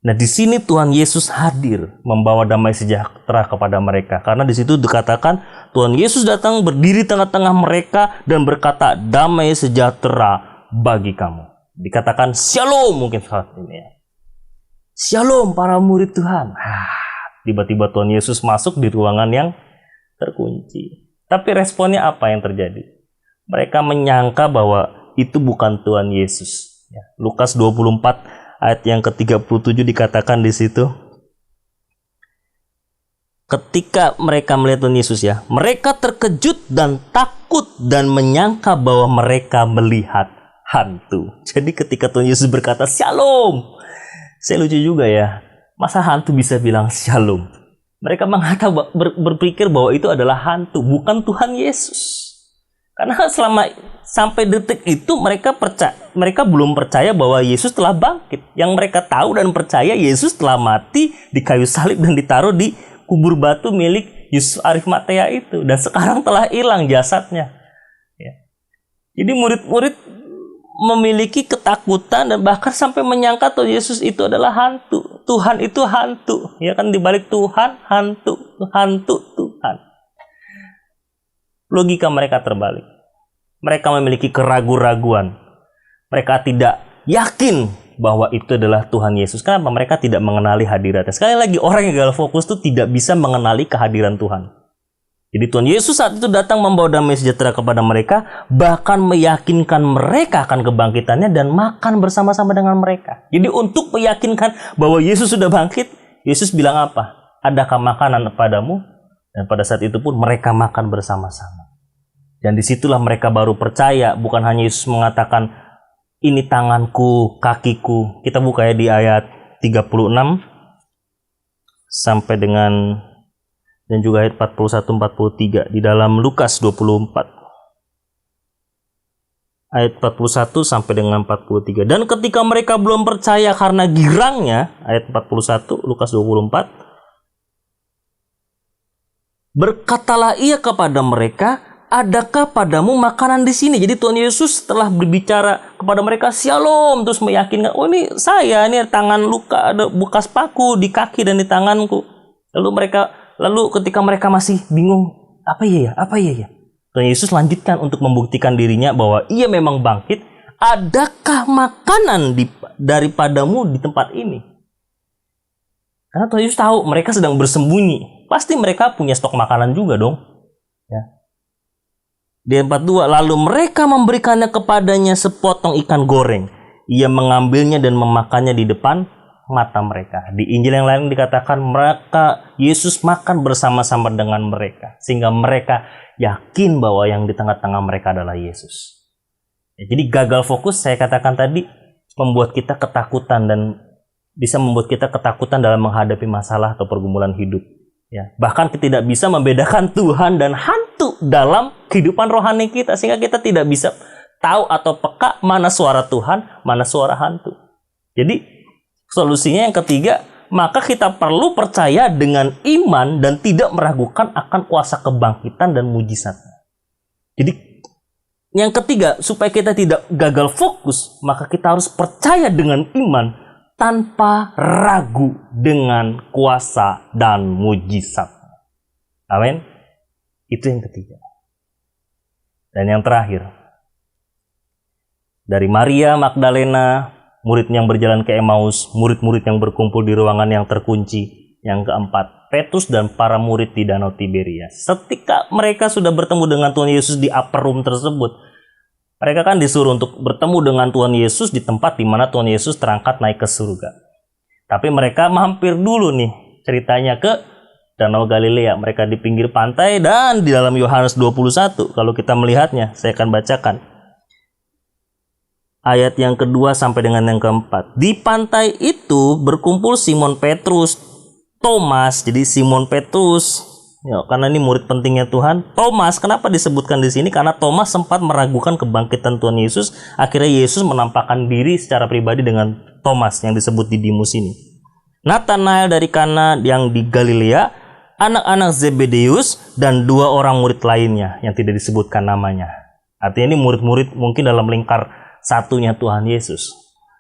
Nah, di sini Tuhan Yesus hadir membawa damai sejahtera kepada mereka. Karena di situ dikatakan Tuhan Yesus datang berdiri tengah-tengah mereka dan berkata, damai sejahtera bagi kamu. Dikatakan shalom mungkin saat ini ya. Shalom para murid Tuhan. Tiba-tiba Tuhan Yesus masuk di ruangan yang terkunci. Tapi responnya apa yang terjadi? Mereka menyangka bahwa itu bukan Tuhan Yesus. Lukas 24 ayat yang ke-37 dikatakan di situ. Ketika mereka melihat Tuhan Yesus ya, mereka terkejut dan takut dan menyangka bahwa mereka melihat hantu. Jadi ketika Tuhan Yesus berkata shalom, saya lucu juga ya. Masa hantu bisa bilang shalom? Mereka berpikir bahwa itu adalah hantu, bukan Tuhan Yesus. Karena sampai detik itu mereka belum percaya bahwa Yesus telah bangkit. Yang mereka tahu dan percaya Yesus telah mati di kayu salib dan ditaruh di kubur batu milik Yusuf Arimatea itu, dan sekarang telah hilang jasadnya. Ya. Jadi murid-murid memiliki ketakutan dan bahkan sampai menyangka Tuhan Yesus itu adalah hantu. Tuhan itu hantu, ya kan, dibalik Tuhan hantu, hantu Tuhan. Logika mereka terbalik. Mereka memiliki keraguan-raguan. Mereka tidak yakin bahwa itu adalah Tuhan Yesus. Kenapa? Mereka tidak mengenali hadiratnya. Sekali lagi, orang yang gagal fokus itu tidak bisa mengenali kehadiran Tuhan. Jadi Tuhan Yesus saat itu datang membawa damai sejahtera kepada mereka, bahkan meyakinkan mereka akan kebangkitannya dan makan bersama-sama dengan mereka. Jadi untuk meyakinkan bahwa Yesus sudah bangkit, Yesus bilang apa? Adakah makanan padamu? Dan pada saat itu pun mereka makan bersama-sama. Dan disitulah mereka baru percaya. Bukan hanya Yesus mengatakan, ini tanganku, kakiku. Kita buka ya di ayat 36 sampai dengan, dan juga ayat 41-43 di dalam Lukas 24. Ayat 41 sampai dengan 43. Dan ketika mereka belum percaya karena girangnya, ayat 41 Lukas 24, berkatalah ia kepada mereka, adakah padamu makanan di sini? Jadi Tuhan Yesus setelah berbicara kepada mereka shalom, terus meyakinkan, oh ini saya, ini tangan luka, ada bekas paku di kaki dan di tanganku. Lalu ketika mereka masih bingung, apa iya ya? Tuhan Yesus lanjutkan untuk membuktikan dirinya bahwa ia memang bangkit. Adakah makanan daripadamu di tempat ini? Karena Tuhan Yesus tahu mereka sedang bersembunyi. Pasti mereka punya stok makanan juga dong. Ya. Di 42, lalu mereka memberikannya kepadanya sepotong ikan goreng. Ia mengambilnya dan memakannya di depan mata mereka. Di Injil yang lain dikatakan mereka, Yesus makan bersama-sama dengan mereka. Sehingga mereka yakin bahwa yang di tengah-tengah mereka adalah Yesus. Ya, jadi gagal fokus, saya katakan tadi, membuat kita ketakutan dan bisa membuat kita ketakutan dalam menghadapi masalah atau pergumulan hidup. Ya, bahkan kita tidak bisa membedakan Tuhan dan hantu dalam kehidupan rohani kita, sehingga kita tidak bisa tahu atau peka mana suara Tuhan, mana suara hantu. Jadi solusinya yang ketiga, maka kita perlu percaya dengan iman dan tidak meragukan akan kuasa kebangkitan dan mujizatnya. Jadi yang ketiga, supaya kita tidak gagal fokus, maka kita harus percaya dengan iman tanpa ragu dengan kuasa dan mujizat. Amin. Itu yang ketiga. Dan yang terakhir, dari Maria Magdalena, murid yang berjalan ke Emmaus, murid-murid yang berkumpul di ruangan yang terkunci. Yang keempat, Petrus dan para murid di Danau Tiberias. Ketika mereka sudah bertemu dengan Tuhan Yesus di upper room tersebut, mereka kan disuruh untuk bertemu dengan Tuhan Yesus di tempat di mana Tuhan Yesus terangkat naik ke surga. Tapi mereka mampir dulu nih ceritanya ke Danau Galilea. Mereka di pinggir pantai, dan di dalam Yohanes 21 kalau kita melihatnya, saya akan bacakan ayat yang kedua sampai dengan yang keempat. Di pantai itu berkumpul Simon Petrus, Thomas. Jadi Simon Petrus, ya, karena ini murid pentingnya Tuhan. Thomas, kenapa disebutkan di sini? Karena Thomas sempat meragukan kebangkitan Tuhan Yesus. Akhirnya Yesus menampakkan diri secara pribadi dengan Thomas yang disebut Didimus ini. Nathanael dari Kana yang di Galilea, anak-anak Zebedeus, dan 2 orang murid lainnya yang tidak disebutkan namanya. Artinya ini murid-murid mungkin dalam lingkar satunya Tuhan Yesus.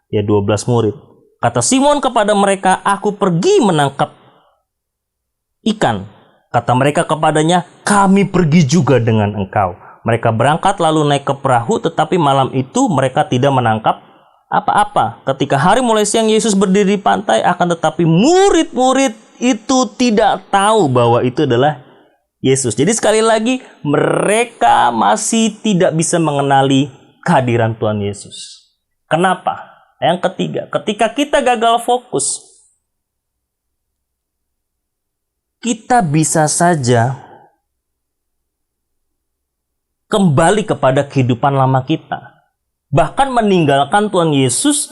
Ya, 12 murid. Kata Simon kepada mereka, "Aku pergi menangkap ikan." Kata mereka kepadanya, "Kami pergi juga dengan engkau." Mereka berangkat lalu naik ke perahu, tetapi malam itu mereka tidak menangkap apa-apa. Ketika hari mulai siang, Yesus berdiri di pantai, akan tetapi murid-murid itu tidak tahu bahwa itu adalah Yesus. Jadi sekali lagi, mereka masih tidak bisa mengenali kehadiran Tuhan Yesus. Kenapa? Yang ketiga, ketika kita gagal fokus, kita bisa saja kembali kepada kehidupan lama kita. Bahkan meninggalkan Tuhan Yesus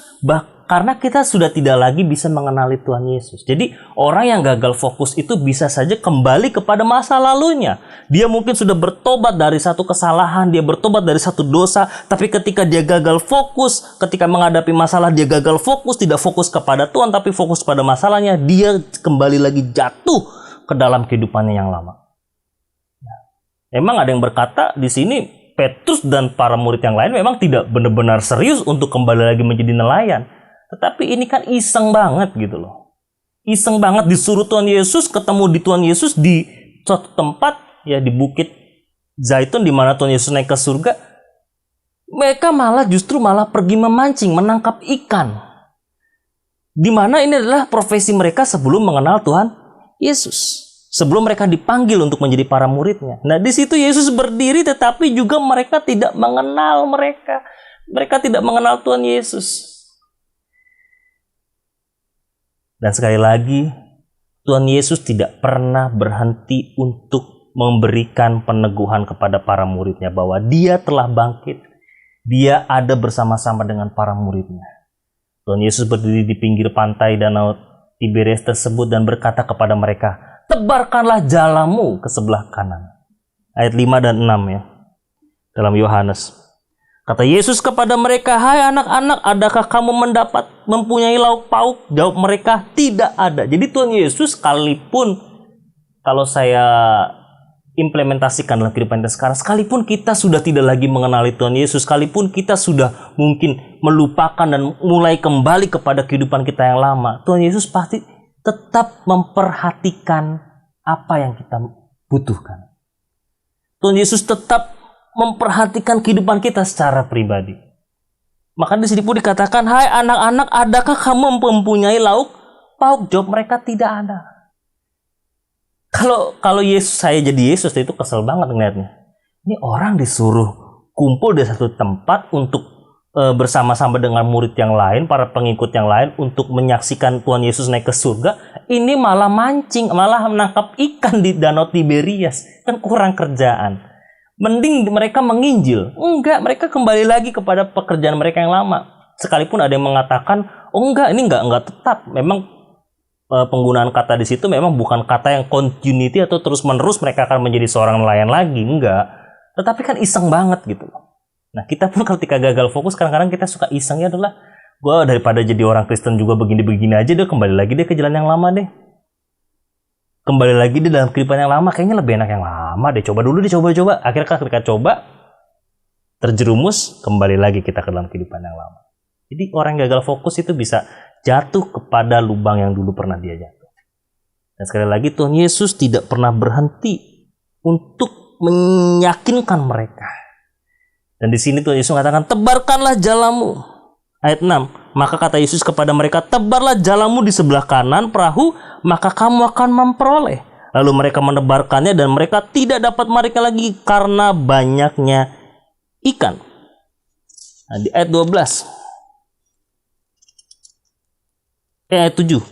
karena kita sudah tidak lagi bisa mengenali Tuhan Yesus. Jadi orang yang gagal fokus itu bisa saja kembali kepada masa lalunya. Dia mungkin sudah bertobat dari satu kesalahan, dia bertobat dari satu dosa, tapi ketika dia gagal fokus, ketika menghadapi masalah dia gagal fokus, tidak fokus kepada Tuhan tapi fokus pada masalahnya, dia kembali lagi jatuh ke dalam kehidupannya yang lama. Memang ada yang berkata di sini Petrus dan para murid yang lain memang tidak benar-benar serius untuk kembali lagi menjadi nelayan. Tetapi ini kan iseng banget gitu loh. Iseng banget disuruh Tuhan Yesus, ketemu di Tuhan Yesus di suatu tempat, ya di Bukit Zaitun di mana Tuhan Yesus naik ke surga. Mereka justru malah pergi memancing, menangkap ikan. Di mana ini adalah profesi mereka sebelum mengenal Tuhan Yesus. Sebelum mereka dipanggil untuk menjadi para muridnya. Nah, di situ Yesus berdiri, tetapi juga mereka tidak mengenal mereka. Mereka tidak mengenal Tuhan Yesus. Dan sekali lagi, Tuhan Yesus tidak pernah berhenti untuk memberikan peneguhan kepada para muridnya bahwa Dia telah bangkit. Dia ada bersama-sama dengan para muridnya. Tuhan Yesus berdiri di pinggir pantai Danau Tiberias tersebut dan berkata kepada mereka, "Tebarkanlah jalamu ke sebelah kanan." Ayat 5 dan 6 ya. Dalam Yohanes. Kata Yesus kepada mereka, "Hai anak-anak, adakah kamu mempunyai lauk pauk?" Jawab mereka, "Tidak ada." Jadi Tuhan Yesus sekalipun, kalau saya implementasikan dalam kehidupan kita sekarang, sekalipun kita sudah tidak lagi mengenali Tuhan Yesus, sekalipun kita sudah mungkin melupakan dan mulai kembali kepada kehidupan kita yang lama, Tuhan Yesus pasti tetap memperhatikan apa yang kita butuhkan. Tuhan Yesus tetap memperhatikan kehidupan kita secara pribadi. Maka di sini pun dikatakan, "Hai anak-anak, adakah kamu mempunyai lauk pauk?" Jawab mereka, "Tidak ada." Kalau Yesus, saya jadi Yesus itu kesel banget ngeliatnya. Ini orang disuruh kumpul di satu tempat untuk bersama-sama dengan murid yang lain, para pengikut yang lain, untuk menyaksikan Tuhan Yesus naik ke surga. Ini malah mancing, malah menangkap ikan di Danau Tiberias. Kan kurang kerjaan. Mending mereka menginjil. Enggak, mereka kembali lagi kepada pekerjaan mereka yang lama. Sekalipun ada yang mengatakan, "Oh enggak, ini enggak tetap." Memang penggunaan kata di situ memang bukan kata yang continuity atau terus-menerus mereka akan menjadi seorang nelayan lagi, enggak. Tetapi kan iseng banget gitu loh. Nah, kita pun ketika gagal fokus, kadang-kadang kita suka isengnya adalah, gue daripada jadi orang Kristen juga begini-begini aja deh, kembali lagi deh ke jalan yang lama deh. Kembali lagi deh dalam kehidupan yang lama, kayaknya lebih enak yang lama deh, coba dulu deh, coba. Akhirnya ketika coba, terjerumus, kembali lagi kita ke dalam kehidupan yang lama. Jadi orang yang gagal fokus itu bisa jatuh kepada lubang yang dulu pernah dia jatuh. Dan sekali lagi, Tuhan Yesus tidak pernah berhenti untuk meyakinkan mereka. Dan di sini Tuhan Yesus mengatakan, "Tebarkanlah jalamu." Ayat 6. Maka kata Yesus kepada mereka, "Tebarlah jalamu di sebelah kanan perahu, maka kamu akan memperoleh." Lalu mereka menebarkannya dan mereka tidak dapat menarik lagi karena banyaknya ikan. Nah, di ayat 12. Ayat 7.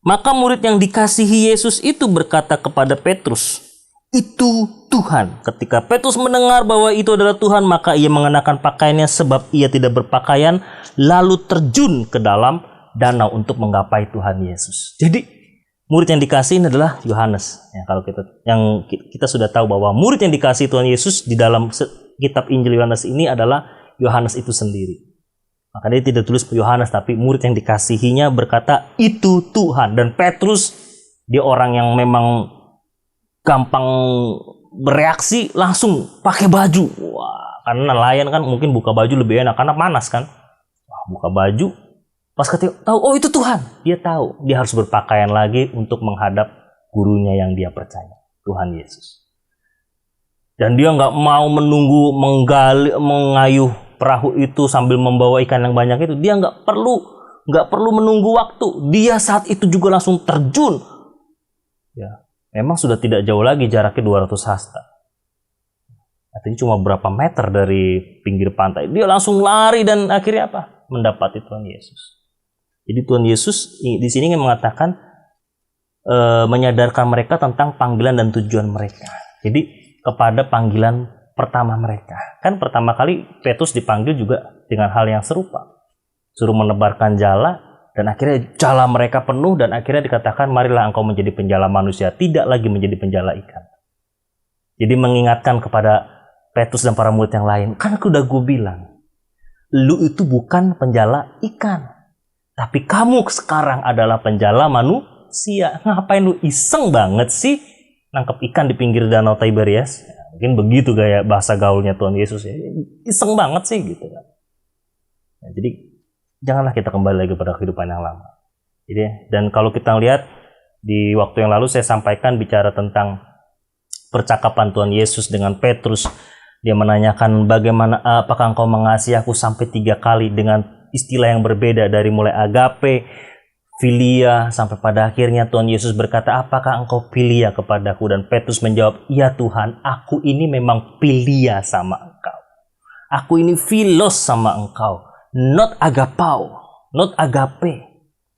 Maka murid yang dikasihi Yesus itu berkata kepada Petrus, "Itu Tuhan." Ketika Petrus mendengar bahwa itu adalah Tuhan, maka ia mengenakan pakaiannya sebab ia tidak berpakaian, lalu terjun ke dalam danau untuk menggapai Tuhan Yesus. Jadi murid yang dikasihi adalah Yohanes. Ya, kalau kita sudah tahu bahwa murid yang dikasihi Tuhan Yesus di dalam kitab Injil Yohanes ini adalah Yohanes itu sendiri. Maka dia tidak tulis Yohanes, tapi murid yang dikasihinya berkata, "Itu Tuhan." Dan Petrus, dia orang yang memang gampang bereaksi, langsung pakai baju. Wah, karena nelayan kan mungkin buka baju lebih enak karena panas kan. Wah, buka baju. Pas ketika tahu, oh itu Tuhan, dia tahu dia harus berpakaian lagi untuk menghadap gurunya yang dia percaya, Tuhan Yesus. Dan dia nggak mau menunggu mengayuh perahu itu sambil membawa ikan yang banyak itu. Dia nggak perlu menunggu waktu. Dia saat itu juga langsung terjun. Ya, memang sudah tidak jauh lagi, jaraknya 200 hasta. Artinya cuma berapa meter dari pinggir pantai. Dia langsung lari dan akhirnya apa? Mendapati Tuhan Yesus. Jadi Tuhan Yesus di sini ingin mengatakan menyadarkan mereka tentang panggilan dan tujuan mereka. Jadi kepada panggilan pertama mereka. Kan pertama kali Petrus dipanggil juga dengan hal yang serupa. Suruh menebarkan jala dan akhirnya jala mereka penuh dan akhirnya dikatakan, "Marilah engkau menjadi penjala manusia, tidak lagi menjadi penjala ikan." Jadi mengingatkan kepada Petrus dan para murid yang lain, kan aku udah gue bilang, lu itu bukan penjala ikan. Tapi kamu sekarang adalah penjala manusia. Ngapain lu iseng banget sih nangkep ikan di pinggir danau Tiberias? Mungkin begitu gaya bahasa gaulnya Tuhan Yesus ya. Iseng banget sih gitu kan. Nah, jadi janganlah kita kembali lagi pada kehidupan yang lama. Jadi, dan kalau kita lihat di waktu yang lalu saya sampaikan bicara tentang percakapan Tuhan Yesus dengan Petrus. Dia menanyakan bagaimana, apakah engkau mengasihi aku sampai 3 kali dengan istilah yang berbeda dari mulai agape, filia, sampai pada akhirnya Tuhan Yesus berkata, "Apakah engkau filia kepadaku?" Dan Petrus menjawab, "Ya Tuhan, aku ini memang filia sama engkau. Aku ini philos sama engkau. Not agapao, not agape."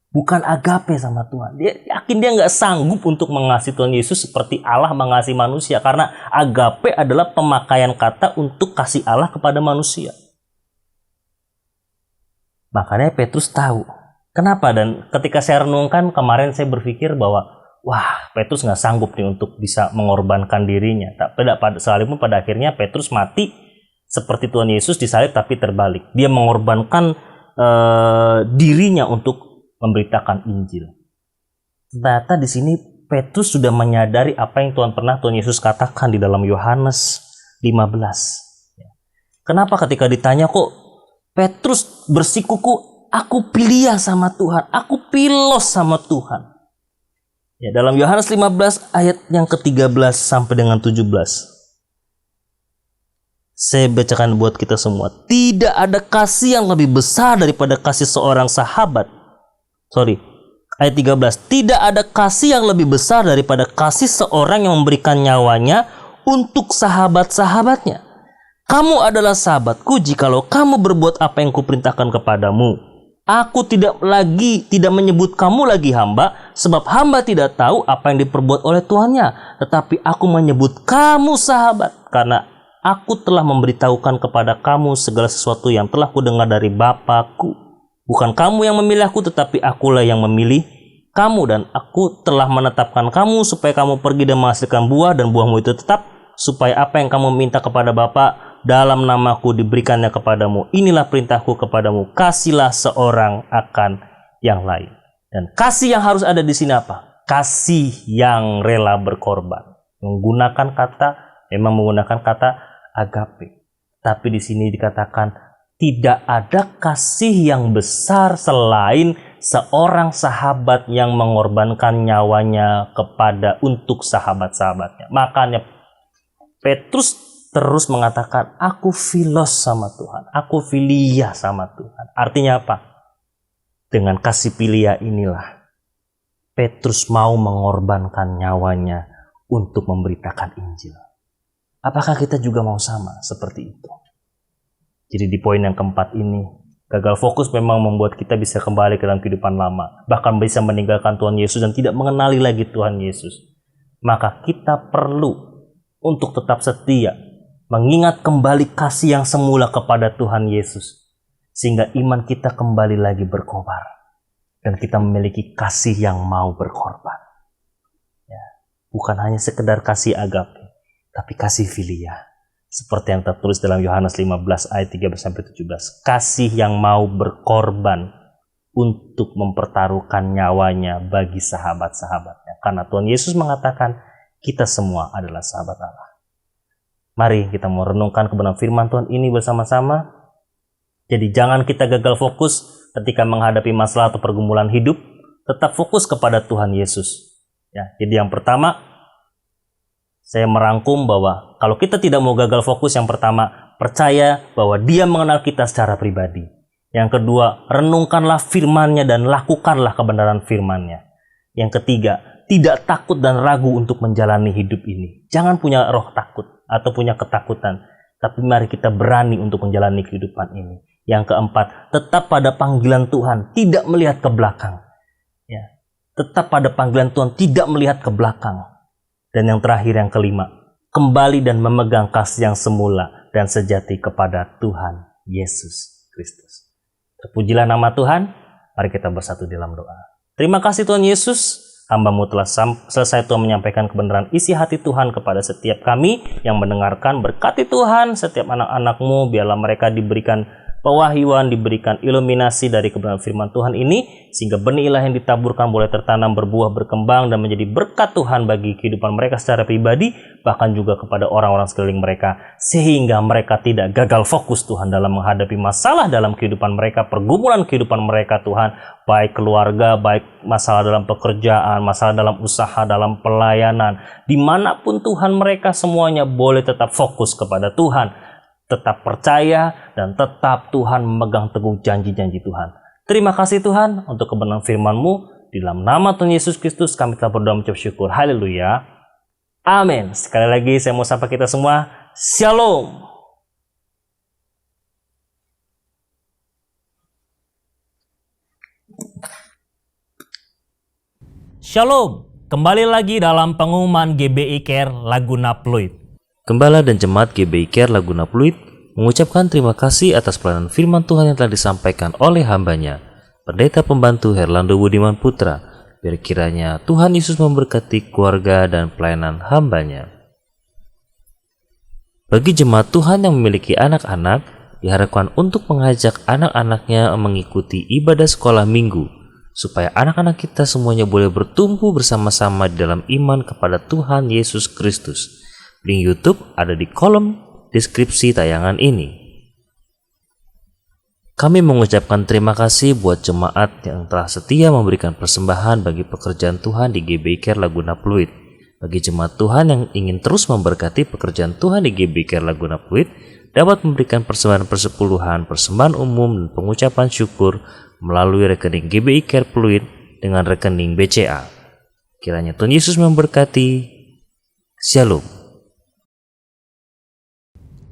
Bukan agape sama Tuhan. Dia yakin dia nggak sanggup untuk mengasihi Tuhan Yesus seperti Allah mengasihi manusia. Karena agape adalah pemakaian kata untuk kasih Allah kepada manusia. Makanya Petrus tahu. Kenapa? Dan ketika saya renungkan kemarin saya berpikir bahwa wah, Petrus nggak sanggup nih untuk bisa mengorbankan dirinya. Sekalipun pada akhirnya Petrus mati seperti Tuhan Yesus disalib tapi terbalik. Dia mengorbankan dirinya untuk memberitakan Injil. Ternyata di sini Petrus sudah menyadari apa yang Tuhan Yesus katakan di dalam Yohanes 15. Kenapa ketika ditanya kok Petrus bersikuku, "Aku filia sama Tuhan, aku philos sama Tuhan." Ya, dalam Yohanes 15 ayat yang ke-13 sampai dengan 17. Saya bacakan buat kita semua. Tidak ada kasih yang lebih besar daripada kasih seorang sahabat. Ayat 13. Tidak ada kasih yang lebih besar daripada kasih seorang yang memberikan nyawanya untuk sahabat-sahabatnya. Kamu adalah sahabatku jikalau kamu berbuat apa yang kuperintahkan kepadamu. Aku tidak menyebut kamu lagi hamba, sebab hamba tidak tahu apa yang diperbuat oleh tuannya. Tetapi aku menyebut kamu sahabat, karena aku telah memberitahukan kepada kamu segala sesuatu yang telah kudengar dari Bapa-Ku. Bukan kamu yang memilih aku, tetapi akulah yang memilih kamu. Dan aku telah menetapkan kamu supaya kamu pergi dan menghasilkan buah, dan buahmu itu tetap, supaya apa yang kamu minta kepada Bapa dalam namaku diberikannya kepadamu. Inilah perintahku kepadamu, kasihlah seorang akan yang lain. Dan kasih yang harus ada di sini apa? Kasih yang rela berkorban. Memang menggunakan kata agape. Tapi di sini dikatakan tidak ada kasih yang besar selain seorang sahabat yang mengorbankan nyawanya untuk sahabat-sahabatnya. Makanya Petrus terus mengatakan, "Aku philos sama Tuhan, aku filia sama Tuhan." Artinya apa? Dengan kasih filia inilah Petrus mau mengorbankan nyawanya untuk memberitakan Injil. Apakah kita juga mau sama seperti itu? Jadi di poin yang keempat ini, Gagal fokus memang membuat kita bisa kembali ke dalam kehidupan lama, bahkan bisa meninggalkan Tuhan Yesus dan tidak mengenali lagi Tuhan Yesus. Maka kita perlu untuk tetap setia, mengingat kembali kasih yang semula kepada Tuhan Yesus, sehingga iman kita kembali lagi berkobar dan kita memiliki kasih yang mau berkorban. Ya, bukan hanya sekedar kasih agape, tapi kasih filia. Seperti yang tertulis dalam Yohanes 15 ayat 13-17. Kasih yang mau berkorban untuk mempertaruhkan nyawanya bagi sahabat-sahabatnya. Karena Tuhan Yesus mengatakan kita semua adalah sahabat Allah. Mari kita mau renungkan kebenaran firman Tuhan ini bersama-sama. Jadi jangan kita gagal fokus ketika menghadapi masalah atau pergumulan hidup. Tetap fokus kepada Tuhan Yesus. Ya, jadi yang pertama, saya merangkum bahwa kalau kita tidak mau gagal fokus, yang pertama, percaya bahwa Dia mengenal kita secara pribadi. Yang kedua, renungkanlah firman-Nya dan lakukanlah kebenaran firman-Nya. Yang ketiga, tidak takut dan ragu untuk menjalani hidup ini. Jangan punya roh takut atau punya ketakutan, tapi mari kita berani untuk menjalani kehidupan ini. Yang keempat, tetap pada panggilan Tuhan, tidak melihat ke belakang. Ya, tetap pada panggilan Tuhan, tidak melihat ke belakang. Dan yang terakhir, yang kelima, kembali dan memegang kasih yang semula dan sejati kepada Tuhan Yesus Kristus. Terpujilah nama Tuhan. Mari kita bersatu dalam doa. Terima kasih Tuhan Yesus, hamba-Mu telah selesai Tuhan menyampaikan kebenaran isi hati Tuhan kepada setiap kami yang mendengarkan. Berkati Tuhan setiap anak-anak-Mu, biarlah mereka diberikan pewahyuan, diberikan iluminasi dari kebenaran firman Tuhan ini, sehingga benih ilahi yang ditaburkan boleh tertanam, berbuah, berkembang, dan menjadi berkat Tuhan bagi kehidupan mereka secara pribadi, bahkan juga kepada orang-orang sekeliling mereka, sehingga mereka tidak gagal fokus Tuhan dalam menghadapi masalah dalam kehidupan mereka, pergumulan kehidupan mereka Tuhan, baik keluarga, baik masalah dalam pekerjaan, masalah dalam usaha, dalam pelayanan, dimanapun Tuhan, mereka semuanya boleh tetap fokus kepada Tuhan, tetap percaya, dan tetap Tuhan memegang teguh janji-janji Tuhan. Terima kasih Tuhan untuk kebenaran firman-Mu. Di dalam nama Tuhan Yesus Kristus kami telah berdoa mengucap syukur. Haleluya. Amin. Sekali lagi saya mau sapa kita semua. Shalom. Shalom. Kembali lagi dalam pengumuman GBI Care Laguna Pluit. Gembala dan Jemaat GBI Care Laguna Pluit mengucapkan terima kasih atas pelayanan firman Tuhan yang telah disampaikan oleh hambanya, Pendeta Pembantu Herlando Budiman Putra. Biar kiranya Tuhan Yesus memberkati keluarga dan pelayanan hambanya. Bagi jemaat Tuhan yang memiliki anak-anak, diharapkan untuk mengajak anak-anaknya mengikuti ibadah sekolah minggu, supaya anak-anak kita semuanya boleh bertumbuh bersama-sama di dalam iman kepada Tuhan Yesus Kristus. Link YouTube ada di kolom deskripsi tayangan ini. Kami mengucapkan terima kasih buat jemaat yang telah setia memberikan persembahan bagi pekerjaan Tuhan di GBI Care Laguna Pluit. Bagi jemaat Tuhan yang ingin terus memberkati pekerjaan Tuhan di GBI Care Laguna Pluit, dapat memberikan persembahan persepuluhan, persembahan umum, dan pengucapan syukur melalui rekening GBI Care Pluit dengan rekening BCA. Kiranya Tuhan Yesus memberkati. Shalom.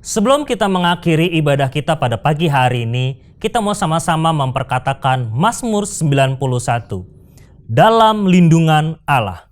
Sebelum kita mengakhiri ibadah kita pada pagi hari ini, kita mau sama-sama memperkatakan Mazmur 91. Dalam lindungan Allah.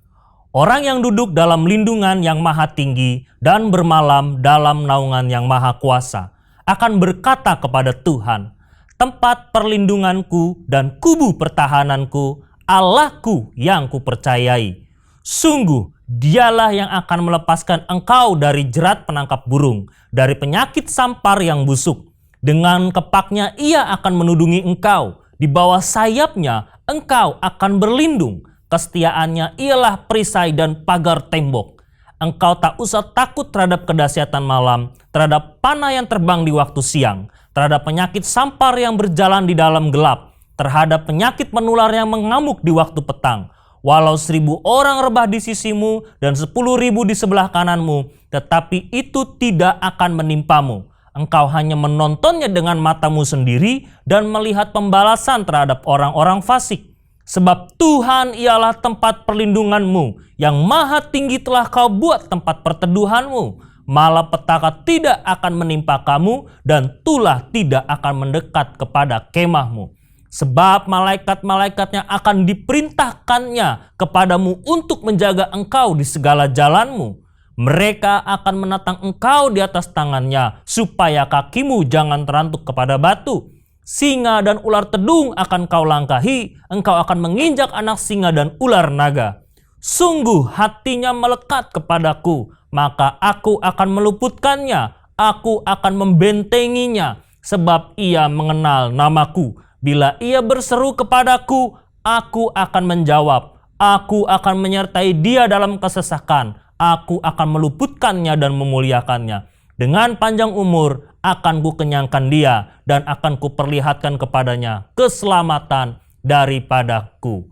Orang yang duduk dalam lindungan yang maha tinggi dan bermalam dalam naungan yang maha kuasa akan berkata kepada Tuhan, tempat perlindunganku dan kubu pertahananku, Allahku yang kupercayai. Sungguh, Dialah yang akan melepaskan engkau dari jerat penangkap burung, dari penyakit sampar yang busuk. Dengan kepaknya ia akan menudungi engkau, di bawah sayapnya engkau akan berlindung. Kesetiaannya ialah perisai dan pagar tembok. Engkau tak usah takut terhadap kedahsyatan malam, terhadap panah yang terbang di waktu siang, terhadap penyakit sampar yang berjalan di dalam gelap, terhadap penyakit menular yang mengamuk di waktu petang. Walau 1.000 orang rebah di sisimu dan 10.000 di sebelah kananmu, tetapi itu tidak akan menimpamu. Engkau hanya menontonnya dengan matamu sendiri dan melihat pembalasan terhadap orang-orang fasik. Sebab Tuhan ialah tempat perlindunganmu, yang maha tinggi telah kau buat tempat perteduhanmu. malapetaka tidak akan menimpa kamu dan tulah tidak akan mendekat kepada kemahmu. Sebab malaikat-malaikatnya akan diperintahkannya kepadamu untuk menjaga engkau di segala jalanmu. Mereka akan menatang engkau di atas tangannya, supaya kakimu jangan terantuk kepada batu. Singa dan ular tedung akan kau langkahi, engkau akan menginjak anak singa dan ular naga. Sungguh hatinya melekat kepadaku, maka aku akan meluputkannya, aku akan membentenginya, sebab ia mengenal namaku. Bila ia berseru kepadaku, aku akan menjawab. Aku akan menyertai dia dalam kesesakan. Aku akan meluputkannya dan memuliakannya. Dengan panjang umur akan kukenyangkan dia dan akan kuperlihatkan kepadanya keselamatan daripadaku.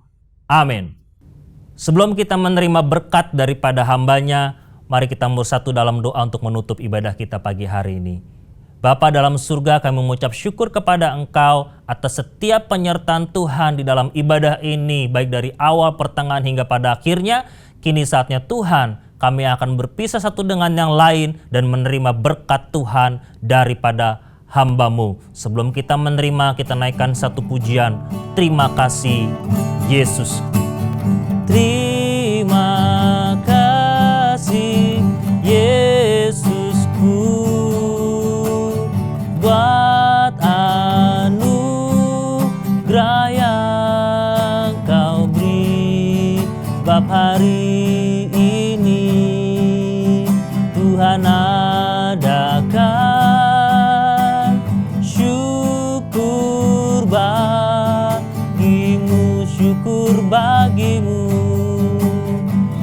Amin. Sebelum kita menerima berkat daripada hambanya, mari kita bersatu dalam doa untuk menutup ibadah kita pagi hari ini. Bapa dalam surga, kami mengucap syukur kepada Engkau atas setiap penyertaan Tuhan di dalam ibadah ini, baik dari awal, pertengahan hingga pada akhirnya. Kini saatnya Tuhan, kami akan berpisah satu dengan yang lain dan menerima berkat Tuhan daripada hamba-Mu. Sebelum kita menerima, kita naikkan satu pujian. Terima kasih Yesus. Terima kasih Yesusku, buat anugerah yang Kau beri. Sebab hari ini Tuhan adakan syukur bagimu, syukur bagimu,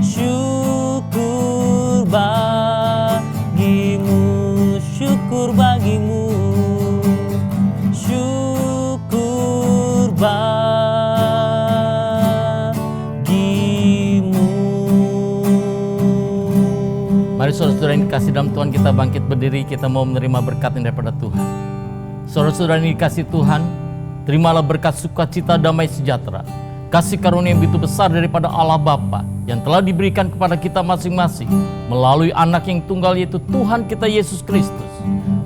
syukur bagimu, syukur bagimu, syukur bagimu. Mari saudara-saudara yang dikasih dalam Tuhan, kita bangkit berdiri, kita mau menerima berkat yang daripada Tuhan. Saudara-saudara yang dikasih Tuhan, terimalah berkat sukacita, damai sejahtera, kasih karunia yang begitu besar daripada Allah Bapa yang telah diberikan kepada kita masing-masing melalui anak yang tunggal, yaitu Tuhan kita Yesus Kristus.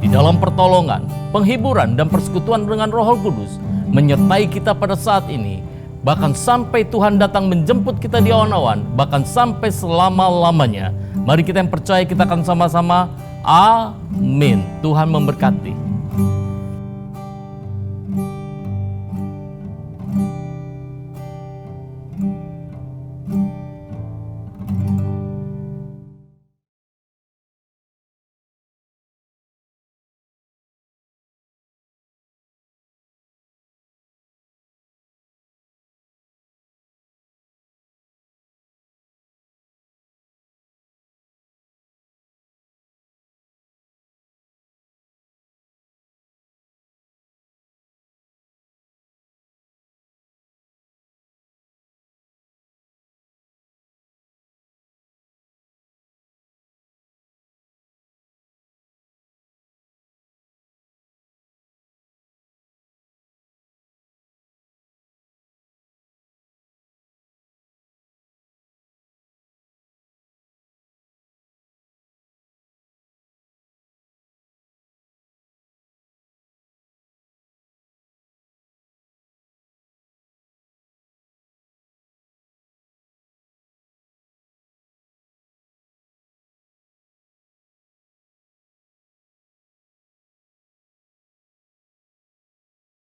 Di dalam pertolongan, penghiburan, dan persekutuan dengan Roh Kudus menyertai kita pada saat ini, bahkan sampai Tuhan datang menjemput kita di awan-awan, bahkan sampai selama-lamanya. Mari kita yang percaya, kita akan sama-sama amin. Tuhan memberkati.